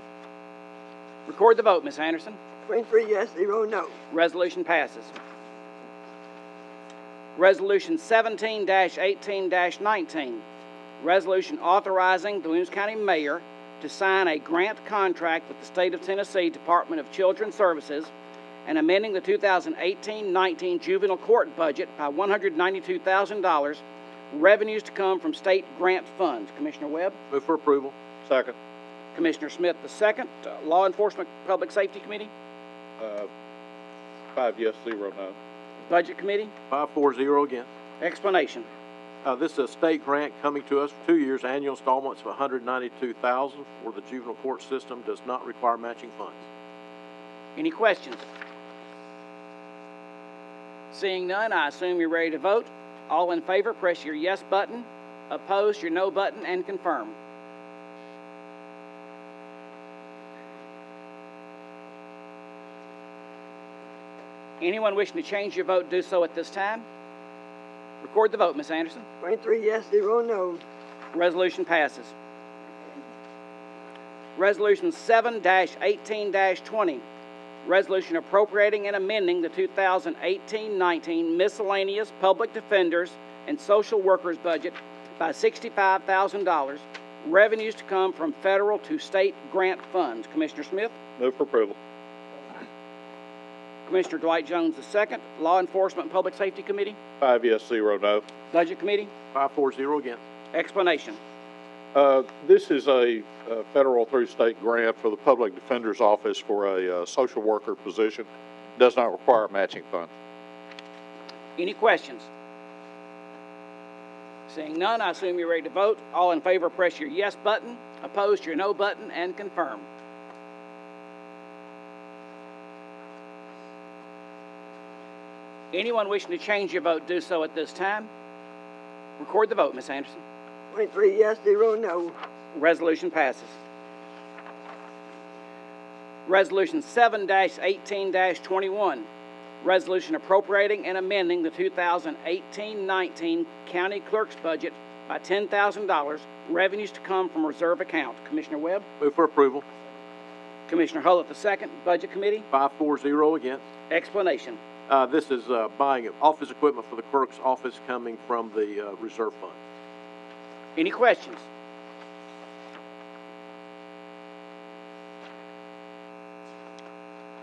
Record the vote, Ms. Anderson. 23 yes, 0 no. Resolution passes. Resolution 17-18-19. Resolution authorizing the Williamson County Mayor to sign a grant contract with the State of Tennessee Department of Children's Services and amending the 2018-19 juvenile court budget by $192,000, revenues to come from state grant funds. Commissioner Webb? Move for approval. Second. Commissioner Smith the second. Law Enforcement Public Safety Committee? 5 yes, 0 no. Budget Committee? 5-4-0 against. Explanation. This is a state grant coming to us for 2 years. Annual installments of $192,000 for the juvenile court system, does not require matching funds. Any questions? Seeing none, I assume you're ready to vote. All in favor, press your yes button. Opposed, your no button, and confirm. Anyone wishing to change your vote, do so at this time. Record the vote, Ms. Anderson. 23 yes, 0 no. Resolution passes. Resolution 7-18-20. Resolution appropriating and amending the 2018-19 miscellaneous public defenders and social workers budget by $65,000. Revenues to come from federal to state grant funds. Commissioner Smith. Move for approval. Commissioner Dwight Jones II. Law Enforcement and Public Safety Committee. 5 yes, 0 no. Budget Committee. 5-4-0 against. Explanation. This is a federal through state grant for the Public Defender's Office for a social worker position. Does not require matching funds. Any questions? Seeing none, I assume you're ready to vote. All in favor, press your yes button. Opposed, your no button, and confirm. Anyone wishing to change your vote, do so at this time. Record the vote, Ms. Anderson. 23 yes, 0 no. Resolution passes. Resolution 7-18-21. Resolution appropriating and amending the 2018-19 county clerk's budget by $10,000. Revenues to come from reserve account. Commissioner Webb. Move for approval. Commissioner Hullett II. Budget Committee. 5-4-0 against. Explanation. This is buying office equipment for the clerk's office coming from the reserve fund. Any questions?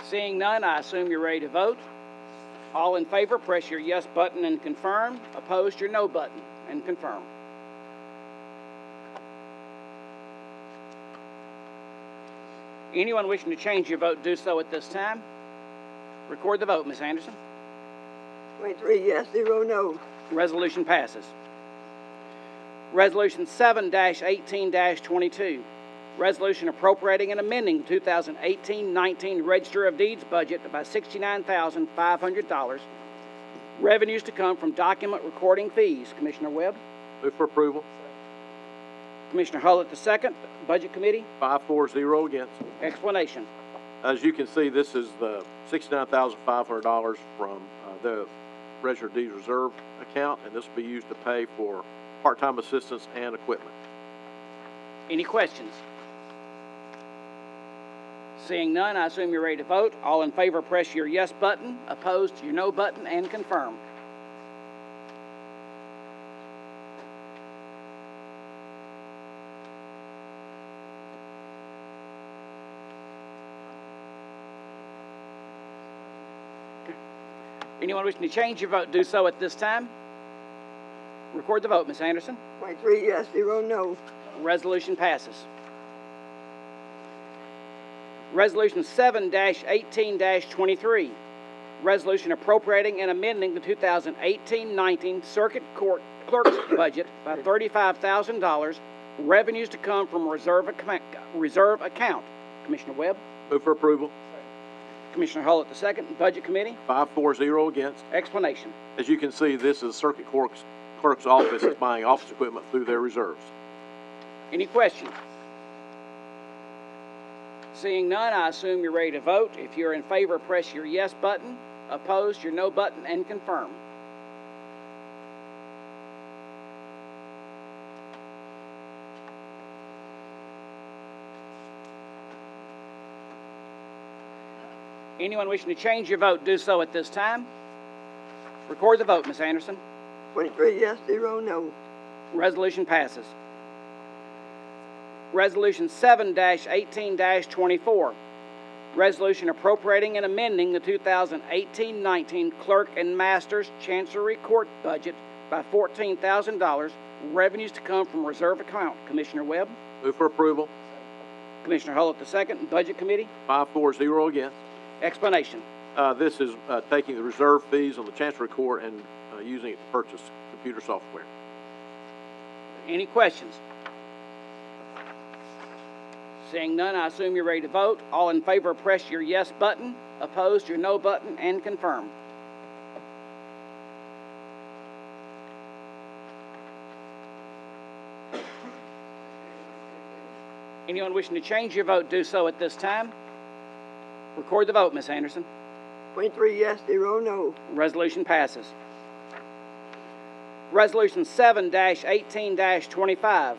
Seeing none, I assume you're ready to vote. All in favor, press your yes button and confirm. Opposed, your no button and confirm. Anyone wishing to change your vote, do so at this time. Record the vote, Ms. Anderson. 23 yes, 0 no. Resolution passes. Resolution 7-18-22. Resolution appropriating and amending the 2018-19 Register of Deeds budget by $69,500. Revenues to come from document recording fees. Commissioner Webb. Move for approval. Commissioner Hullett II. Budget Committee. 5-4-0 against. Explanation. As you can see, this is the $69,500 from the Register of Deeds Reserve account, and this will be used to pay for part-time assistance and equipment. Any questions? Seeing none, I assume you're ready to vote. All in favor, press your yes button. Opposed, your no button, and confirm. Anyone wishing to change your vote, do so at this time. Record the vote, Ms. Anderson. 23 yes, 0 no. Resolution passes. Resolution 7-18-23. Resolution appropriating and amending the 2018-19 Circuit Court Clerk's budget by $35,000. Revenues to come from reserve account. Commissioner Webb. Move for approval. Commissioner Hullett II. Budget Committee. 5-4-0 against. Explanation. As you can see, this is Circuit Clerk's office is buying office equipment through their reserves. Any questions? Seeing none, I assume you're ready to vote. If you're in favor, press your yes button. Opposed, your no button, and confirm. Anyone wishing to change your vote, do so at this time. Record the vote, Ms. Anderson. 23 yes, 0 no. Resolution passes. Resolution 7-18-24. Resolution appropriating and amending the 2018-19 Clerk and Master's Chancery Court budget by $14,000. Revenues to come from reserve account. Commissioner Webb. Move for approval. Commissioner Hullett II. Budget Committee. 5-4-0 against. Explanation. This is taking the reserve fees on the Chancery Court and using it to purchase computer software. Any questions? Seeing none, I assume you're ready to vote. All in favor, press your yes button. Opposed, your no button, and confirm. Anyone wishing to change your vote, do so at this time. Record the vote, Ms. Anderson. 23 yes, 0 no. Resolution passes. Resolution 7-18-25.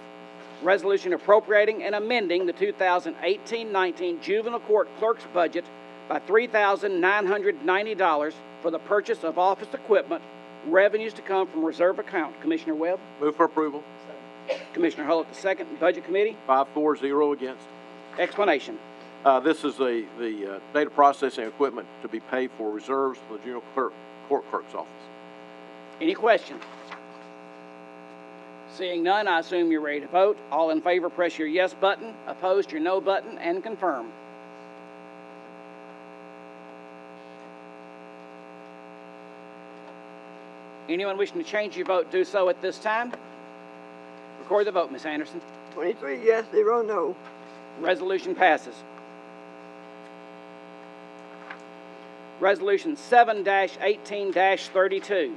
Resolution appropriating and amending the 2018-19 Juvenile Court Clerk's budget by $3,990 for the purchase of office equipment, revenues to come from reserve account. Commissioner Webb? Move for approval. Commissioner Hull at the second. Budget Committee? 5-4-0 against. Explanation. This is the data processing equipment to be paid for reserves for the junior court clerk's office. Any questions? Seeing none, I assume you're ready to vote. All in favor, press your yes button. Opposed, your no button, and confirm. Anyone wishing to change your vote, do so at this time. Record the vote, Ms. Anderson. 23 yes, 0 no. Resolution passes. Resolution 7-18-32.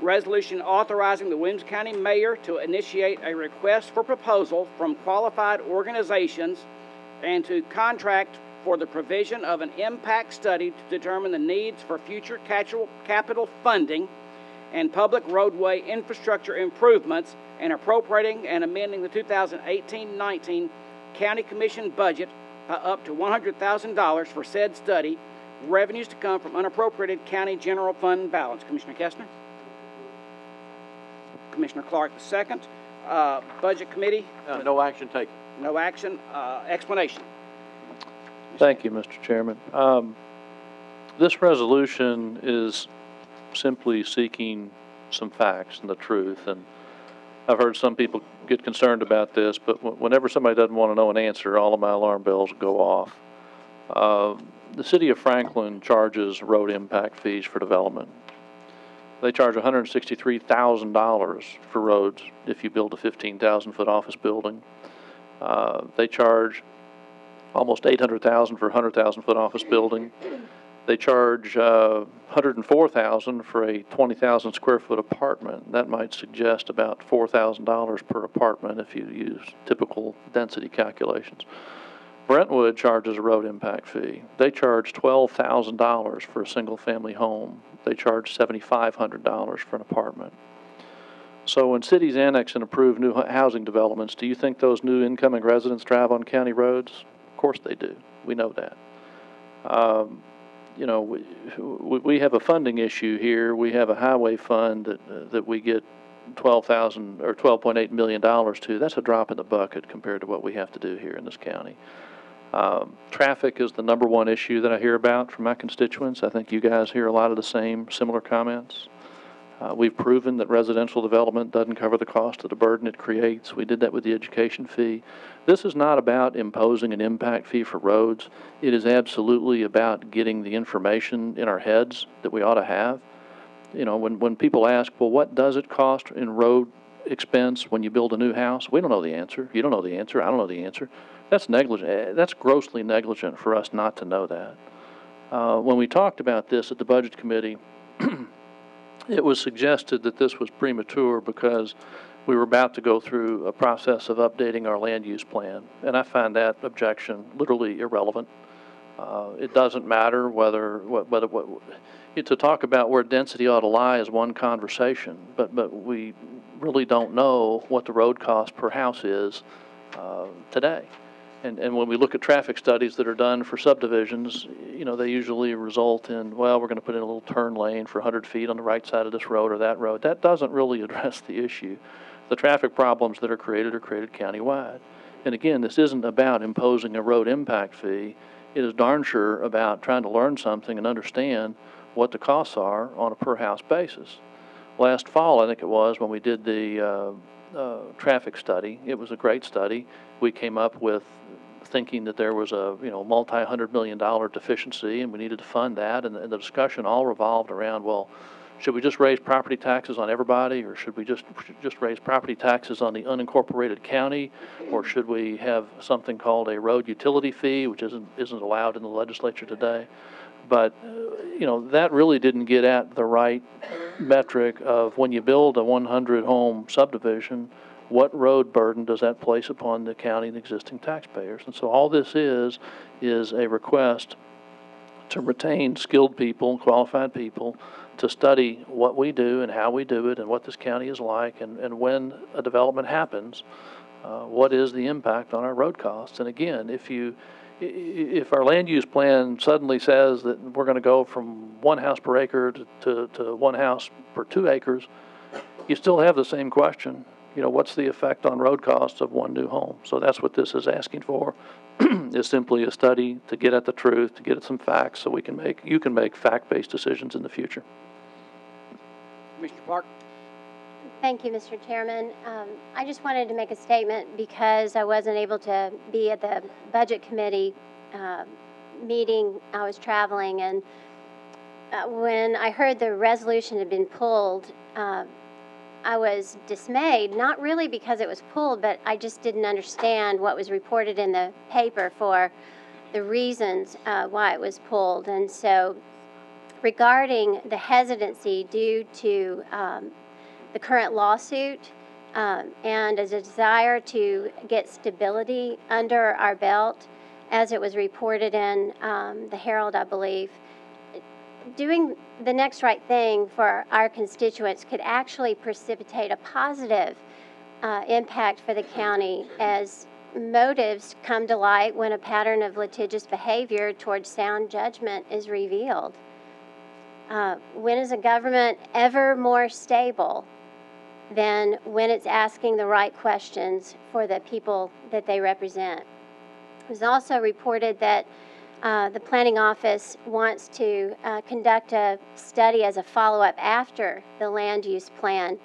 Resolution authorizing the Williamson County Mayor to initiate a request for proposal from qualified organizations and to contract for the provision of an impact study to determine the needs for future capital funding and public roadway infrastructure improvements and appropriating and amending the 2018-19 County Commission budget by up to $100,000 for said study, revenues to come from unappropriated county general fund balance. Commissioner Kestner? Commissioner Clark the second. Budget Committee? No action taken. No action. Explanation. Thank you, Mr. Chairman. This resolution is simply seeking some facts and the truth, and I've heard some people get concerned about this, but whenever somebody doesn't want to know an answer, all of my alarm bells go off. The city of Franklin charges road impact fees for development. They charge $163,000 for roads if you build a 15,000-foot office building. They charge almost $800,000 for a 100,000-foot office building. They charge $104,000 for a 20,000 square foot apartment. That might suggest about $4,000 per apartment if you use typical density calculations. Brentwood charges a road impact fee. They charge $12,000 for a single family home. They charge $7,500 for an apartment. So when cities annex and approve new housing developments, do you think those new incoming residents drive on county roads? Of course they do. We know that. You know, we have a funding issue here. We have a highway fund that we get $12.8 million to. That's a drop in the bucket compared to what we have to do here in this county. Traffic is the #1 issue that I hear about from my constituents. I think you guys hear a lot of the same similar comments. We've proven that residential development doesn't cover the cost of the burden it creates. We did that with the education fee. This is not about imposing an impact fee for roads. It is absolutely about getting the information in our heads that we ought to have. You know, when people ask, well, what does it cost in road expense when you build a new house? We don't know the answer. You don't know the answer. I don't know the answer. That's negligent. That's grossly negligent for us not to know that. When we talked about this at the Budget Committee, it was suggested that this was premature because we were about to go through a process of updating our land use plan, and I find that objection literally irrelevant. It doesn't matter to talk about where density ought to lie is one conversation, but we really don't know what the road cost per house is today. And when we look at traffic studies that are done for subdivisions, you know, they usually result in, well, we're going to put in a little turn lane for 100 feet on the right side of this road or that road. That doesn't really address the issue. The traffic problems that are created countywide. And again, this isn't about imposing a road impact fee. It is darn sure about trying to learn something and understand what the costs are on a per house basis. Last fall, I think it was, when we did the traffic study, it was a great study. We came up with thinking that there was a multi-$100-million deficiency and we needed to fund that, and the discussion all revolved around, well, should we just raise property taxes on everybody, or should we just raise property taxes on the unincorporated county, or should we have something called a road utility fee, which isn't allowed in the legislature today? But that really didn't get at the right metric of when you build a 100-home subdivision, what road burden does that place upon the county and existing taxpayers? And so all this is a request to retain skilled people, qualified people, to study what we do and how we do it and what this county is like, and when a development happens, what is the impact on our road costs? And again, if you if our land use plan suddenly says that we're going to go from 1 house per acre to 1 house per 2 acres, you still have the same question. You know, what's the effect on road costs of 1 new home? So that's what this is asking for, is simply a study to get at the truth, to get at some facts, so you can make fact-based decisions in the future. Mr. Park? Thank you, Mr. Chairman. I just wanted to make a statement because I wasn't able to be at the Budget Committee meeting. I was traveling, and when I heard the resolution had been pulled, I was dismayed, not really because it was pulled, but I just didn't understand what was reported in the paper for the reasons why it was pulled. And so regarding the hesitancy due to the current lawsuit and a desire to get stability under our belt, as it was reported in the Herald, I believe, doing the next right thing for our constituents could actually precipitate a positive impact for the county, as motives come to light when a pattern of litigious behavior towards sound judgment is revealed. When is a government ever more stable than when it's asking the right questions for the people that they represent? It was also reported that the planning office wants to conduct a study as a follow-up after the land use plan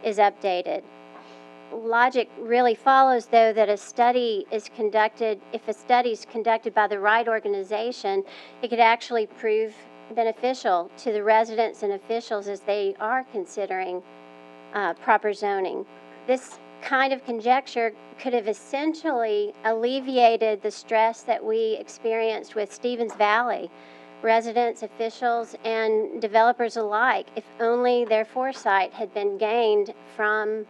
is updated. Logic really follows, though, that a study is conducted, if a study is conducted by the right organization, it could actually prove beneficial to the residents and officials as they are considering proper zoning. This kind of conjecture could have essentially alleviated the stress that we experienced with Stevens Valley, residents, officials, and developers alike, if only their foresight had been gained from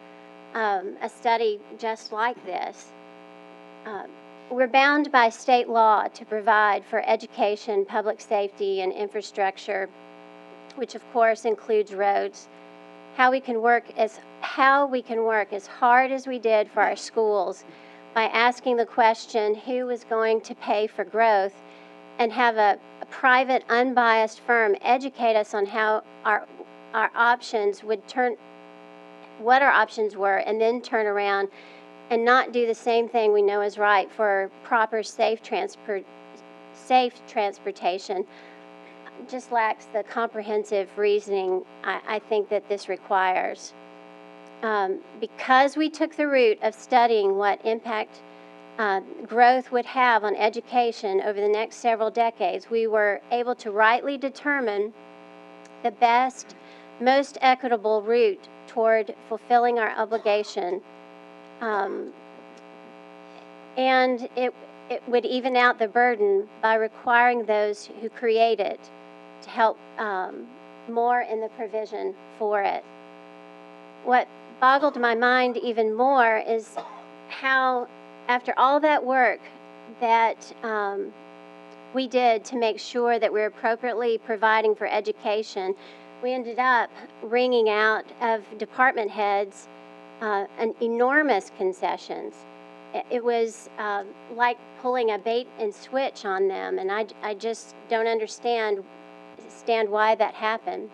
a study just like this. We're bound by state law to provide for education, public safety, and infrastructure, which of course includes roads. How we can work as hard as we did for our schools by asking the question, who is going to pay for growth, and have a private, unbiased firm educate us on how our options would turn, what our options were, and then turn around and not do the same thing we know is right for proper safe transportation. Just lacks the comprehensive reasoning I think that this requires. Because we took the route of studying what impact growth would have on education over the next several decades, we were able to rightly determine the best, most equitable route toward fulfilling our obligation. And it would even out the burden by requiring those who create it to help more in the provision for it. What boggled my mind even more is how, after all that work that we did to make sure that we're appropriately providing for education, we ended up wringing out of department heads an enormous concessions. It was like pulling a bait and switch on them, and I just don't understand why that happened.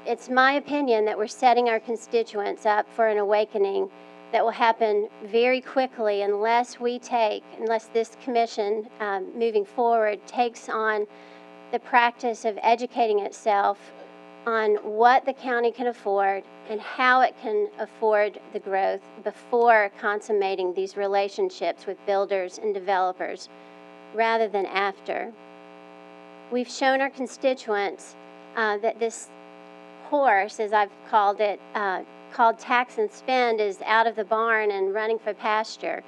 It's my opinion that we're setting our constituents up for an awakening that will happen very quickly unless this commission moving forward takes on the practice of educating itself on what the county can afford and how it can afford the growth before consummating these relationships with builders and developers, rather than after. We've shown our constituents that this horse, as I've called it, called tax and spend, is out of the barn and running for pasture.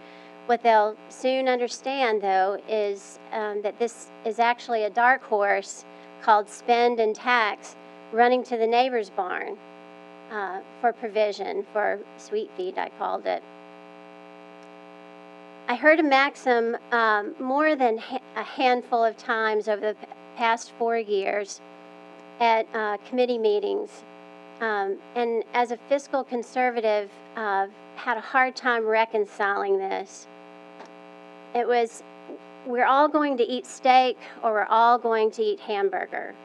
What they'll soon understand, though, is that this is actually a dark horse called spend and tax, running to the neighbor's barn for provision, for sweet feed, I called it. I heard a maxim more than a handful of times over the past 4 years at committee meetings. And as a fiscal conservative, had a hard time reconciling this. It was, we're all going to eat steak or we're all going to eat hamburger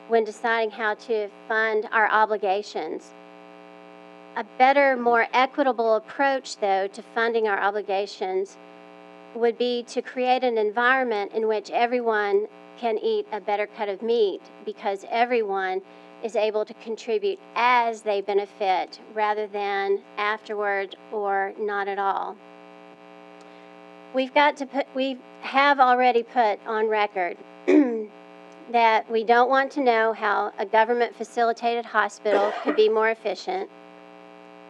when deciding how to fund our obligations. A better, more equitable approach, though, to funding our obligations would be to create an environment in which everyone can eat a better cut of meat because everyone is able to contribute as they benefit rather than afterward or not at all. We have already put on record that we don't want to know how a government-facilitated hospital could be more efficient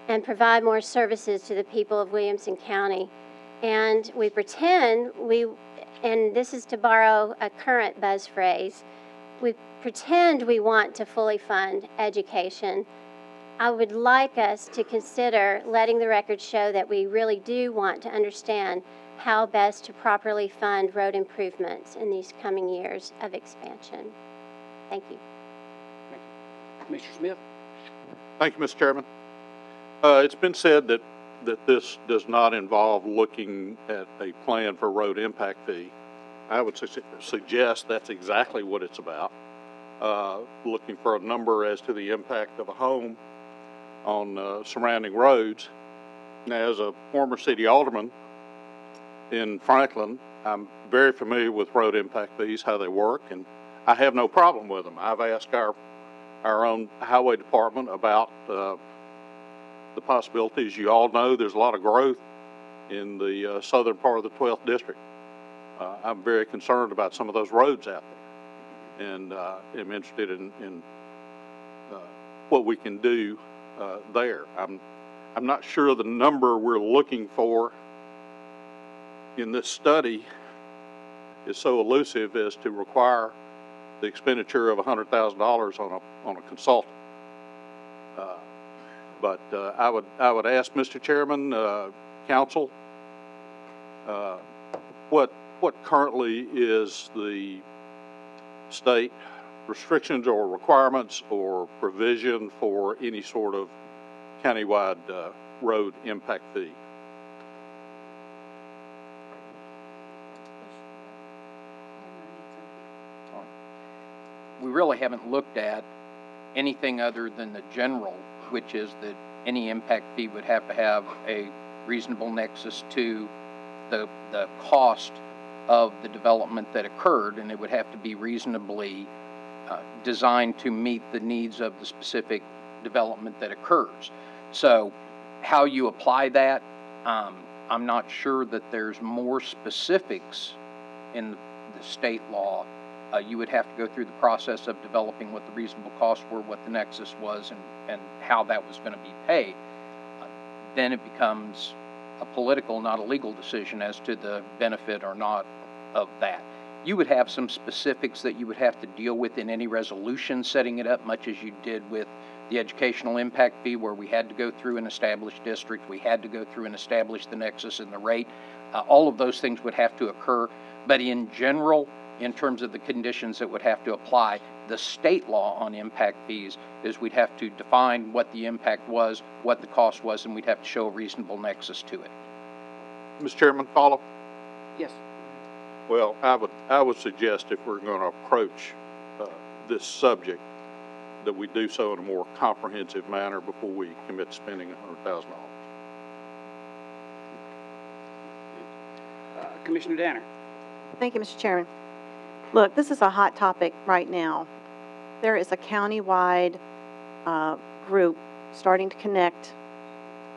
and provide more services to the people of Williamson County. And we pretend and this is to borrow a current buzz phrase, we pretend we want to fully fund education. I would like us to consider letting the record show that we really do want to understand how best to properly fund road improvements in these coming years of expansion. Thank you. Thank you. Commissioner Smith? Thank you, Mr. Chairman. It's been said that this does not involve looking at a plan for road impact fee. I would suggest that's exactly what it's about. Looking for a number as to the impact of a home on surrounding roads. Now, as a former city alderman in Franklin, I'm very familiar with road impact fees, how they work, and I have no problem with them. I've asked our own highway department about the possibilities. You all know there's a lot of growth in the southern part of the 12th district. I'm very concerned about some of those roads out there, and am interested in what we can do there. I'm not sure the number we're looking for in this study is so elusive as to require the expenditure of $100,000 on a consultant. But I would ask Mr. Chairman, council, what currently is the state restrictions or requirements or provision for any sort of countywide road impact fee? We really haven't looked at anything other than the general, which is that any impact fee would have to have a reasonable nexus to the cost of the development that occurred, and it would have to be reasonably designed to meet the needs of the specific development that occurs. So how you apply that, I'm not sure that there's more specifics in the state law. You would have to go through the process of developing what the reasonable costs were, what the nexus was, and how that was going to be paid. Then it becomes a political, not a legal decision as to the benefit or not of that. You would have some specifics that you would have to deal with in any resolution setting it up, much as you did with the educational impact fee, where we had to go through an established district, we had to go through and establish the nexus and the rate. All of those things would have to occur, but in general, in terms of the conditions that would have to apply, the state law on impact fees is we'd have to define what the impact was, what the cost was, and we'd have to show a reasonable nexus to it. Mr. Chairman, follow? Yes. Well, I would suggest if we're going to approach this subject that we do so in a more comprehensive manner before we commit to spending $100,000. Commissioner Danner. Thank you, Mr. Chairman. Look, this is a hot topic right now. There is a county-wide group starting to connect.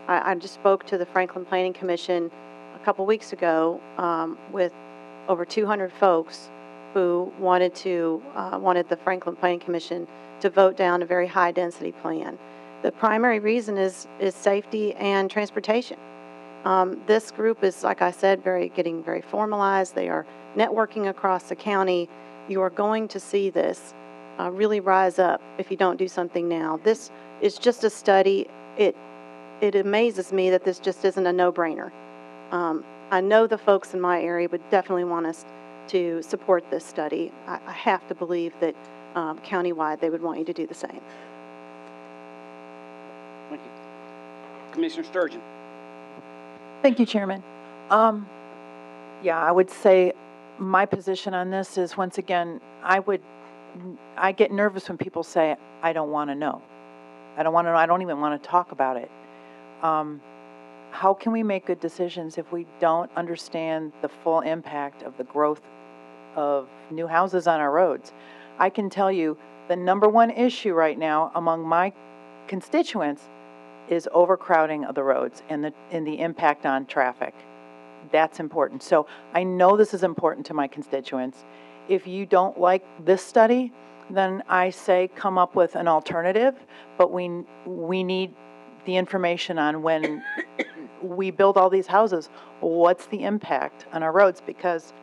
I just spoke to the Franklin Planning Commission a couple weeks ago with over 200 folks who wanted the Franklin Planning Commission to vote down a very high-density plan. The primary reason is safety and transportation. This group is, like I said, getting very formalized. They are networking across the county. You are going to see this really rise up if you don't do something now. This is just a study. It amazes me that this just isn't a no-brainer. I know the folks in my area would definitely want us to support this study. I have to believe that countywide they would want you to do the same. Thank you. Commissioner Sturgeon. Thank you, Chairman. Yeah, I would say my position on this is, once again, I get nervous when people say, I don't want to know. I don't want to know. I don't even want to talk about it. How can we make good decisions if we don't understand the full impact of the growth of new houses on our roads? I can tell you the number one issue right now among my constituents is overcrowding of the roads and the impact on traffic. That's important. So I know this is important to my constituents. If you don't like this study, then I say come up with an alternative, but we need the information on when we build all these houses, what's the impact on our roads? Because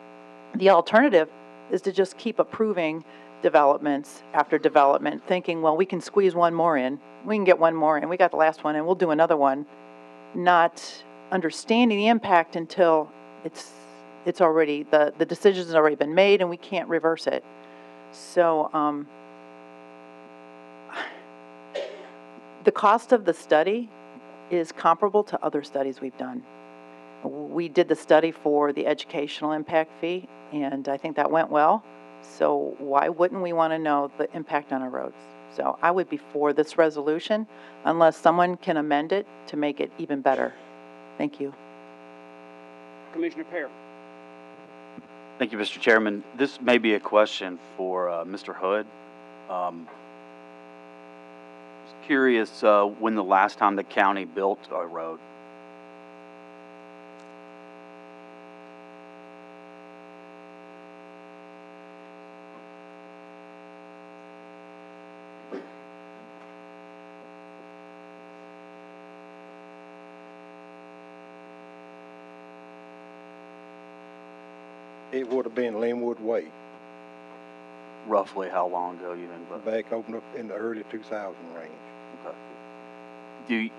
the alternative is to just keep approving developments after development, thinking, well, we can squeeze one more in, we can get one more in, we got the last one and we'll do another one, not understanding the impact until it's already, the decision has already been made and we can't reverse it. So the cost of the study is comparable to other studies we've done. We did the study for the educational impact fee, and I think that went well. So why wouldn't we want to know the impact on our roads? So I would be for this resolution unless someone can amend it to make it even better. Thank you. Commissioner Pear. Thank you, Mr. Chairman. This may be a question for Mr. Hood. Curious when the last time the county built a road. It would have been Linwood Way. Roughly how long ago you think? Back opened up in the early 2000 range. Okay.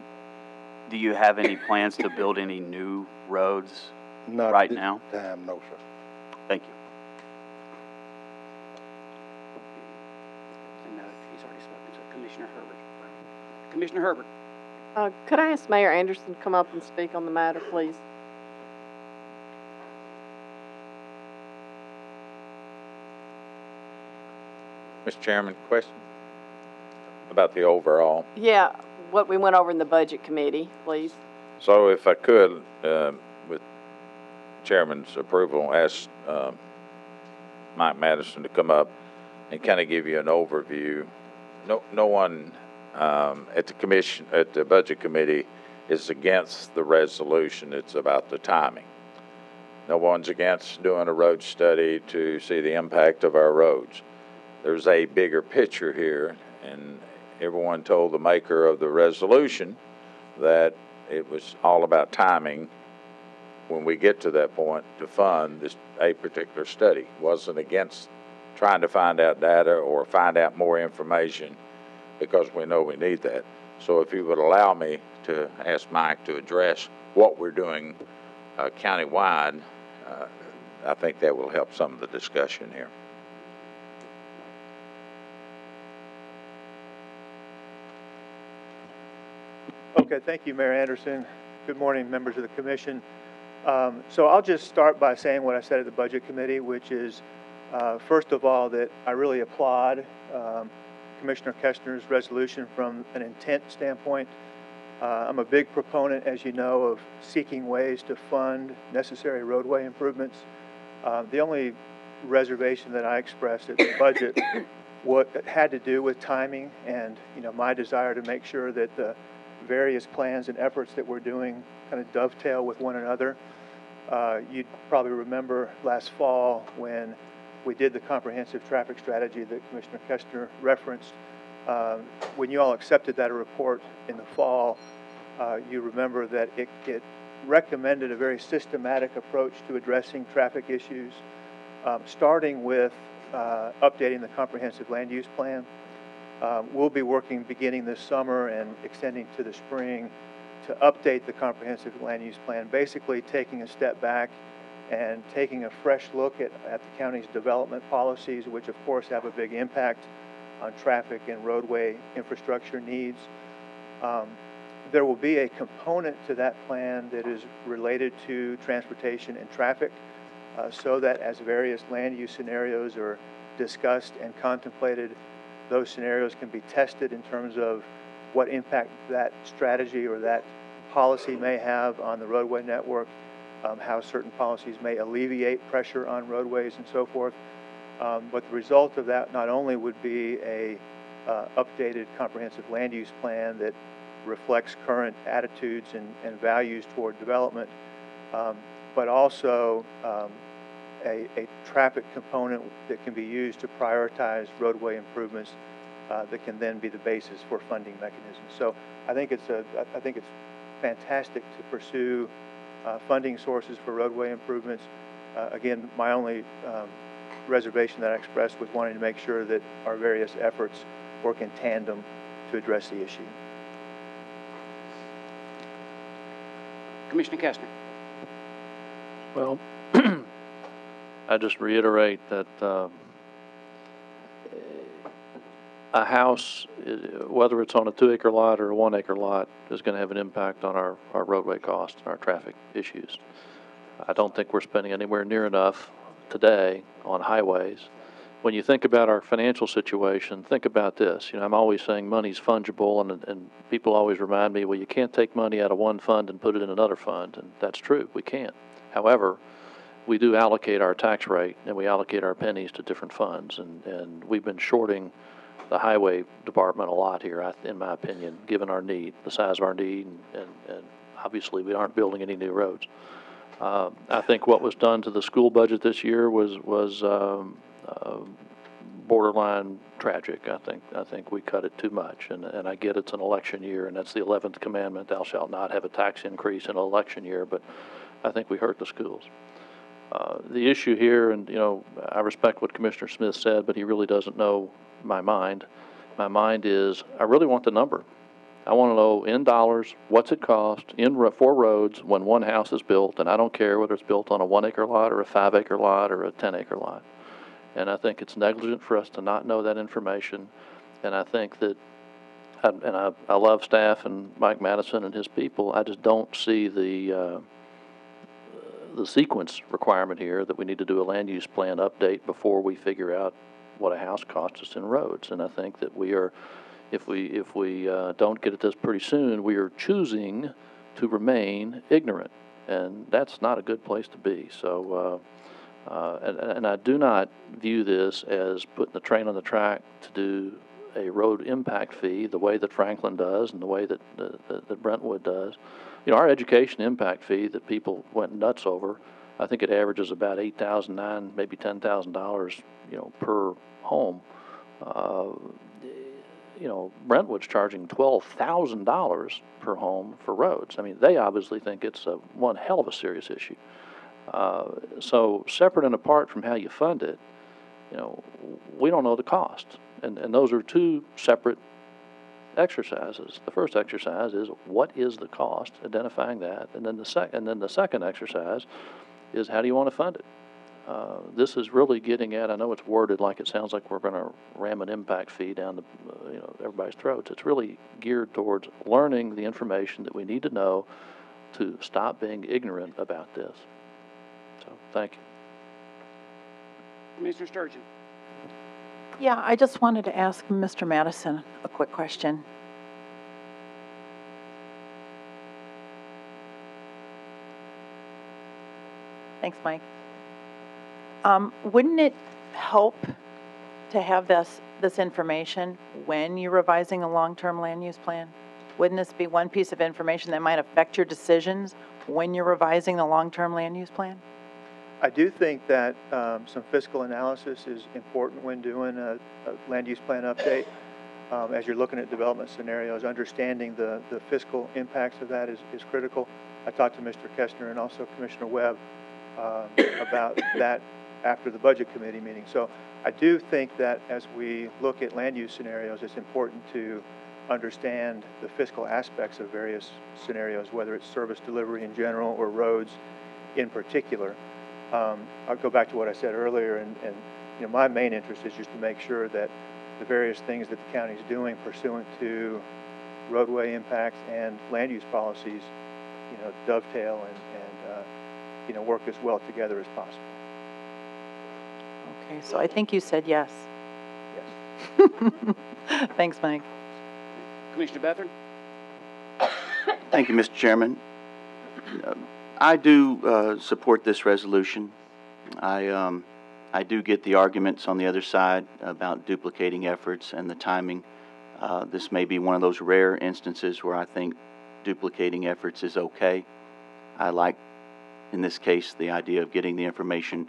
Do you have any plans to build any new roads Not right this now? time, no, sir. Thank you. No, he's already spoken to Commissioner Herbert. Commissioner Herbert. Could I ask Mayor Anderson to come up and speak on the matter, please? Mr. Chairman, question about the overall. Yeah, what we went over in the Budget Committee, please. So if I could, with Chairman's approval, ask Mike Madison to come up and kind of give you an overview. No one at the Budget Committee is against the resolution. It's about the timing. No one's against doing a road study to see the impact of our roads. There's a bigger picture here, and everyone told the maker of the resolution that it was all about timing when we get to that point to fund a particular study. Wasn't against trying to find out data or find out more information, because we know we need that. So if you would allow me to ask Mike to address what we're doing countywide, I think that will help some of the discussion here. Okay, thank you, Mayor Anderson. Good morning, members of the commission. So I'll just start by saying what I said at the Budget Committee, which is, first of all, that I really applaud Commissioner Kestner's resolution from an intent standpoint. I'm a big proponent, as you know, of seeking ways to fund necessary roadway improvements. The only reservation that I expressed at the budget what had to do with timing and, my desire to make sure that the various plans and efforts that we're doing kind of dovetail with one another. You'd probably remember last fall when we did the comprehensive traffic strategy that Commissioner Kestner referenced. When you all accepted that report in the fall, you remember that it recommended a very systematic approach to addressing traffic issues, starting with updating the comprehensive land use plan. We'll be working beginning this summer and extending to the spring to update the comprehensive land use plan, basically taking a step back and taking a fresh look at the county's development policies, which of course have a big impact on traffic and roadway infrastructure needs. There will be a component to that plan that is related to transportation and traffic. so that as various land use scenarios are discussed and contemplated, those scenarios can be tested in terms of what impact that strategy or that policy may have on the roadway network, how certain policies may alleviate pressure on roadways and so forth. But the result of that not only would be a updated comprehensive land use plan that reflects current attitudes and values toward development, but also a traffic component that can be used to prioritize roadway improvements that can then be the basis for funding mechanisms. So I think it's fantastic to pursue funding sources for roadway improvements. Again, my only reservation that I expressed was wanting to make sure that our various efforts work in tandem to address the issue. Commissioner Kestner. Well, I just reiterate that a house, whether it's on a 2-acre lot or a 1-acre lot, is going to have an impact on our roadway costs and our traffic issues. I don't think we're spending anywhere near enough today on highways. When you think about our financial situation, think about this. You know, I'm always saying money's fungible, and people always remind me, well, you can't take money out of one fund and put it in another fund, and that's true, we can't. However, we do allocate our tax rate, and we allocate our pennies to different funds, and we've been shorting the highway department a lot here, in my opinion, given our need, the size of our need, and obviously we aren't building any new roads. I think what was done to the school budget this year was borderline tragic. I think we cut it too much, and I get it's an election year, and that's the 11th commandment: thou shalt not have a tax increase in an election year. But I think we hurt the schools. The issue here, and you know, I respect what Commissioner Smith said, but he really doesn't know my mind. My mind is, I really want the number. I want to know in dollars what's it cost for roads when one house is built, and I don't care whether it's built on a 1-acre lot or a 5-acre lot or a 10-acre lot. And I think it's negligent for us to not know that information. And I think that, I love staff and Mike Madison and his people. I just don't see the sequence requirement here that we need to do a land use plan update before we figure out what a house costs us in roads. And I think that we are, if we don't get at this pretty soon, we are choosing to remain ignorant, and that's not a good place to be. So, and I do not view this as putting the train on the track to do a road impact fee the way that Franklin does and the way that that Brentwood does. You know, our education impact fee that people went nuts over, I think it averages about $8,000, maybe $10,000, you know, per home. You know, Brentwood's charging $12,000 per home for roads. I mean, they obviously think it's one hell of a serious issue. So separate and apart from how you fund it, you know, we don't know the cost. And those are two separate exercises. The first exercise is, what is the cost, identifying that, and then the second exercise is, how do you want to fund it? This is really getting at, I know it's worded like it sounds like we're going to ram an impact fee down you know, everybody's throats. It's really geared towards learning the information that we need to know to stop being ignorant about this. So, thank you. Mr. Sturgeon. Yeah, I just wanted to ask Mr. Madison a quick question. Thanks, Mike. Wouldn't it help to have this information when you're revising a long-term land use plan? Wouldn't this be one piece of information that might affect your decisions when you're revising the long-term land use plan? I do think that some fiscal analysis is important when doing a land use plan update. As you're looking at development scenarios, understanding the fiscal impacts of that is critical. I talked to Mr. Kestner and also Commissioner Webb about that after the Budget Committee meeting. So I do think that as we look at land use scenarios, it's important to understand the fiscal aspects of various scenarios, whether it's service delivery in general or roads in particular. I'll go back to what I said earlier, and you know, my main interest is just to make sure that the various things that the county is doing pursuant to roadway impacts and land use policies, you know, dovetail and you know, work as well together as possible. Okay, so I think you said yes. Yes. Thanks, Mike. Commissioner Bethard? Thank you, Mr. Chairman. I do support this resolution. I do get the arguments on the other side about duplicating efforts and the timing. This may be one of those rare instances where I think duplicating efforts is okay. I like, in this case, the idea of getting the information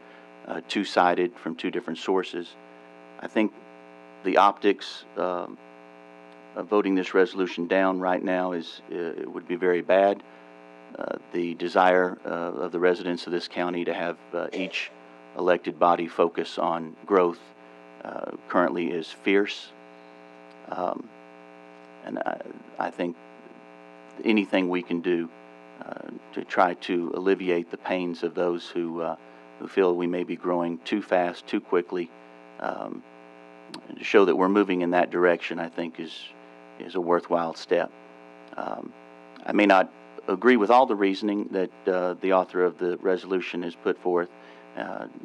two-sided from two different sources. I think the optics of voting this resolution down right now it would be very bad. The desire of the residents of this county to have each elected body focus on growth currently is fierce. And I think anything we can do to try to alleviate the pains of those who feel we may be growing too fast, too quickly, to show that we're moving in that direction, I think is a worthwhile step. I may not agree with all the reasoning that the author of the resolution has put forth,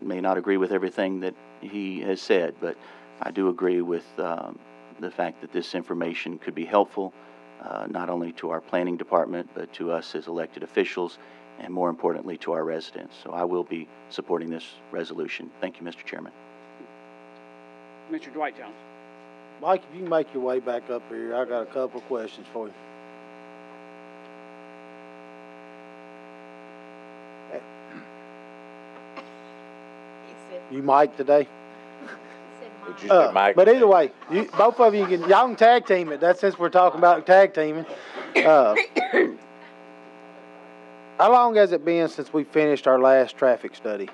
may not agree with everything that he has said, but I do agree with the fact that this information could be helpful, not only to our planning department, but to us as elected officials, and more importantly to our residents. So I will be supporting this resolution. Thank you, Mr. Chairman. Mr. Dwight Jones. Mike, if you can make your way back up here, I got a couple of questions for you. You Mike today? But either way, both of you y'all can tag team it. That's since we're talking about tag teaming. How long has it been since we finished our last traffic study?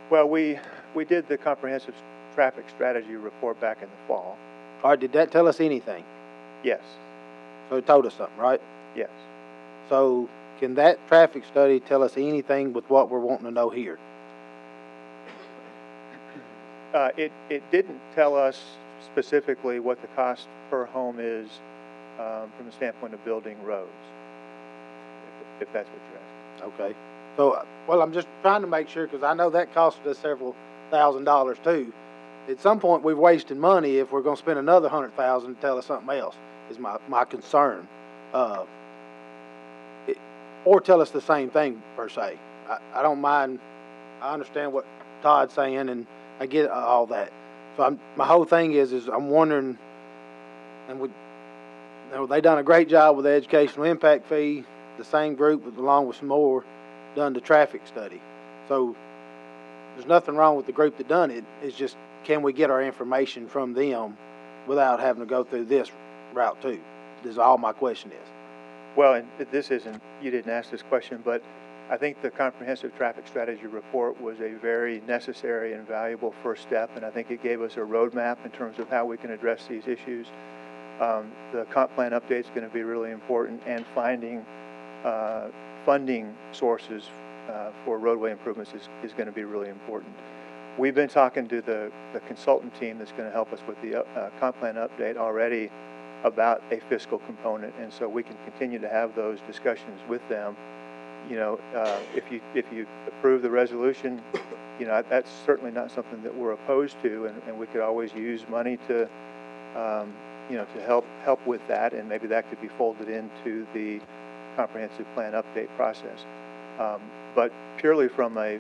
Well, we did the comprehensive traffic strategy report back in the fall. All right, did that tell us anything? Yes. So it told us something, right? Yes. So can that traffic study tell us anything with what we're wanting to know here? It didn't tell us specifically what the cost per home is from the standpoint of building roads, if that's what you're asking. Okay. So, well, I'm just trying to make sure, because I know that cost us several $1,000s too. At some point, we're wasting money if we're going to spend another $100,000 to tell us something else, is my concern. Or tell us the same thing, per se. I don't mind. I understand what Todd's saying, and I get all that. So my whole thing is I'm wondering, and they done a great job with the educational impact fee. The same group, along with some more, done the traffic study. So there's nothing wrong with the group that done it. It's just, can we get our information from them without having to go through this route too? This is all my question is. Well, and this isn't, you didn't ask this question, but I think the comprehensive traffic strategy report was a very necessary and valuable first step, and I think it gave us a roadmap in terms of how we can address these issues. The comp plan update is going to be really important, and finding funding sources for roadway improvements is going to be really important. We've been talking to the consultant team that's going to help us with the comp plan update already about a fiscal component, and so we can continue to have those discussions with them. You know, if you approve the resolution, you know, that's certainly not something that we're opposed to, and we could always use money to, you know, to help with that, and maybe that could be folded into the comprehensive plan update process. But purely from a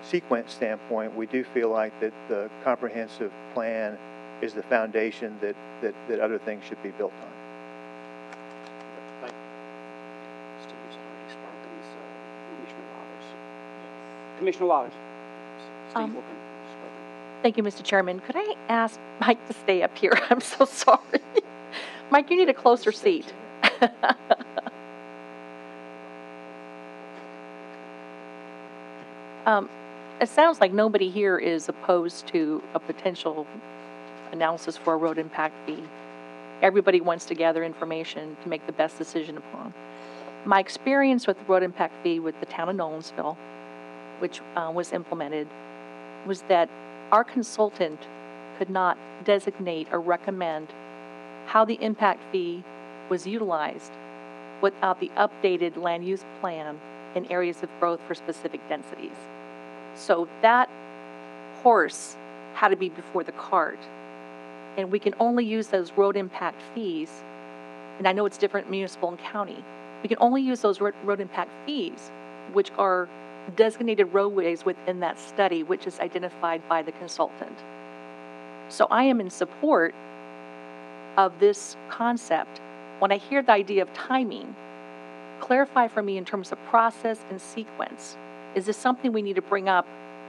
sequence standpoint, we do feel like that the comprehensive plan is the foundation that other things should be built on. Commissioner Wallace. Thank you, Mr. Chairman. Could I ask Mike to stay up here? I'm so sorry. Mike, you need a closer seat. It sounds like nobody here is opposed to a potential analysis for a road impact fee. Everybody wants to gather information to make the best decision upon. My experience with the road impact fee with the town of Nolensville, which was implemented, was that our consultant could not designate or recommend how the impact fee was utilized without the updated land use plan in areas of growth for specific densities. So that horse had to be before the cart. And we can only use those road impact fees, and I know it's different municipal and county. We can only use those road impact fees, which are designated roadways within that study, which is identified by the consultant. So I am in support of this concept. When I hear the idea of timing, clarify for me in terms of process and sequence. Is this something we need to bring up?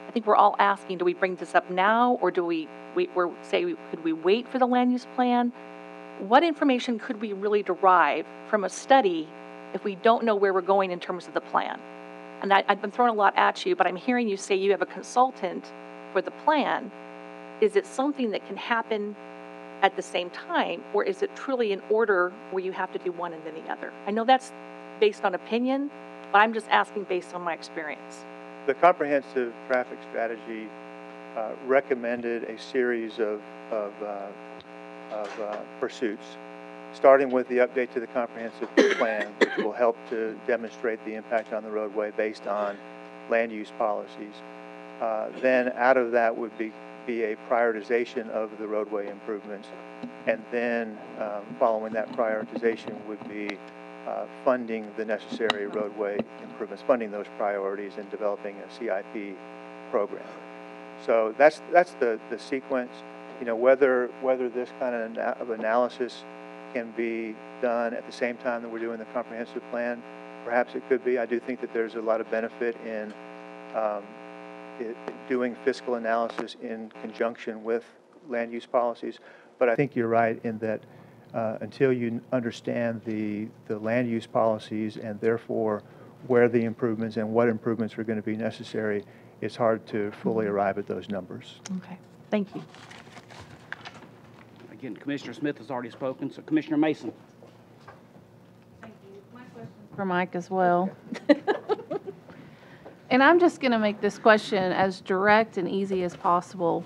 I think we're all asking, do we bring this up now, or do could we wait for the land use plan? What information could we really derive from a study if we don't know where we're going in terms of the plan? And I've been throwing a lot at you, but I'm hearing you say you have a consultant for the plan. Is it something that can happen at the same time, or is it truly an order where you have to do one and then the other? I know that's based on opinion, but I'm just asking based on my experience. The comprehensive traffic strategy recommended a series of pursuits, starting with the update to the comprehensive plan, which will help to demonstrate the impact on the roadway based on land use policies. Then out of that would be a prioritization of the roadway improvements, and then following that prioritization would be funding the necessary roadway improvements, funding those priorities, and developing a CIP program. So that's the sequence. You know, whether this kind of analysis can be done at the same time that we're doing the comprehensive plan, perhaps it could be. I do think that there's a lot of benefit in doing fiscal analysis in conjunction with land use policies. But I think you're right in that until you understand the land use policies and therefore where the improvements and what improvements are going to be necessary, it's hard to fully arrive at those numbers. Okay, thank you. Again, Commissioner Smith has already spoken, so Commissioner Mason. Thank you. My question for Mike as well. And I'm just going to make this question as direct and easy as possible.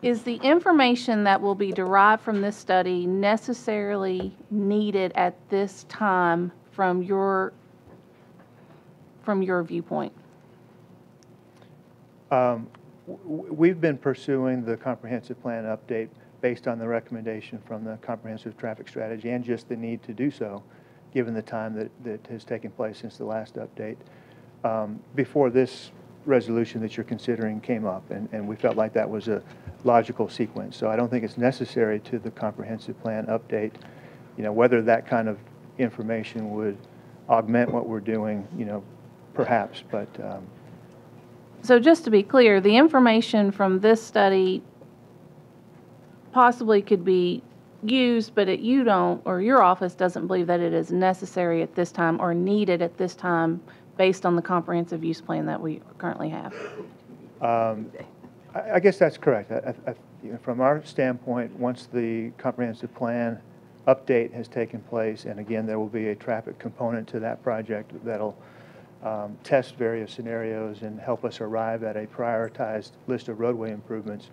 Is the information that will be derived from this study necessarily needed at this time from your viewpoint? We've been pursuing the comprehensive plan update based on the recommendation from the comprehensive traffic strategy and just the need to do so, given the time that has taken place since the last update. Before this resolution that you're considering came up, and we felt like that was a logical sequence. So I don't think it's necessary to the comprehensive plan update. You know, whether that kind of information would augment what we're doing, you know, perhaps, but. So just to be clear, the information from this study possibly could be used, but you don't, or your office doesn't believe that it is necessary at this time or needed at this time based on the comprehensive use plan that we currently have. I guess that's correct. You know, from our standpoint, once the comprehensive plan update has taken place, and again, there will be a traffic component to that project that'll test various scenarios and help us arrive at a prioritized list of roadway improvements,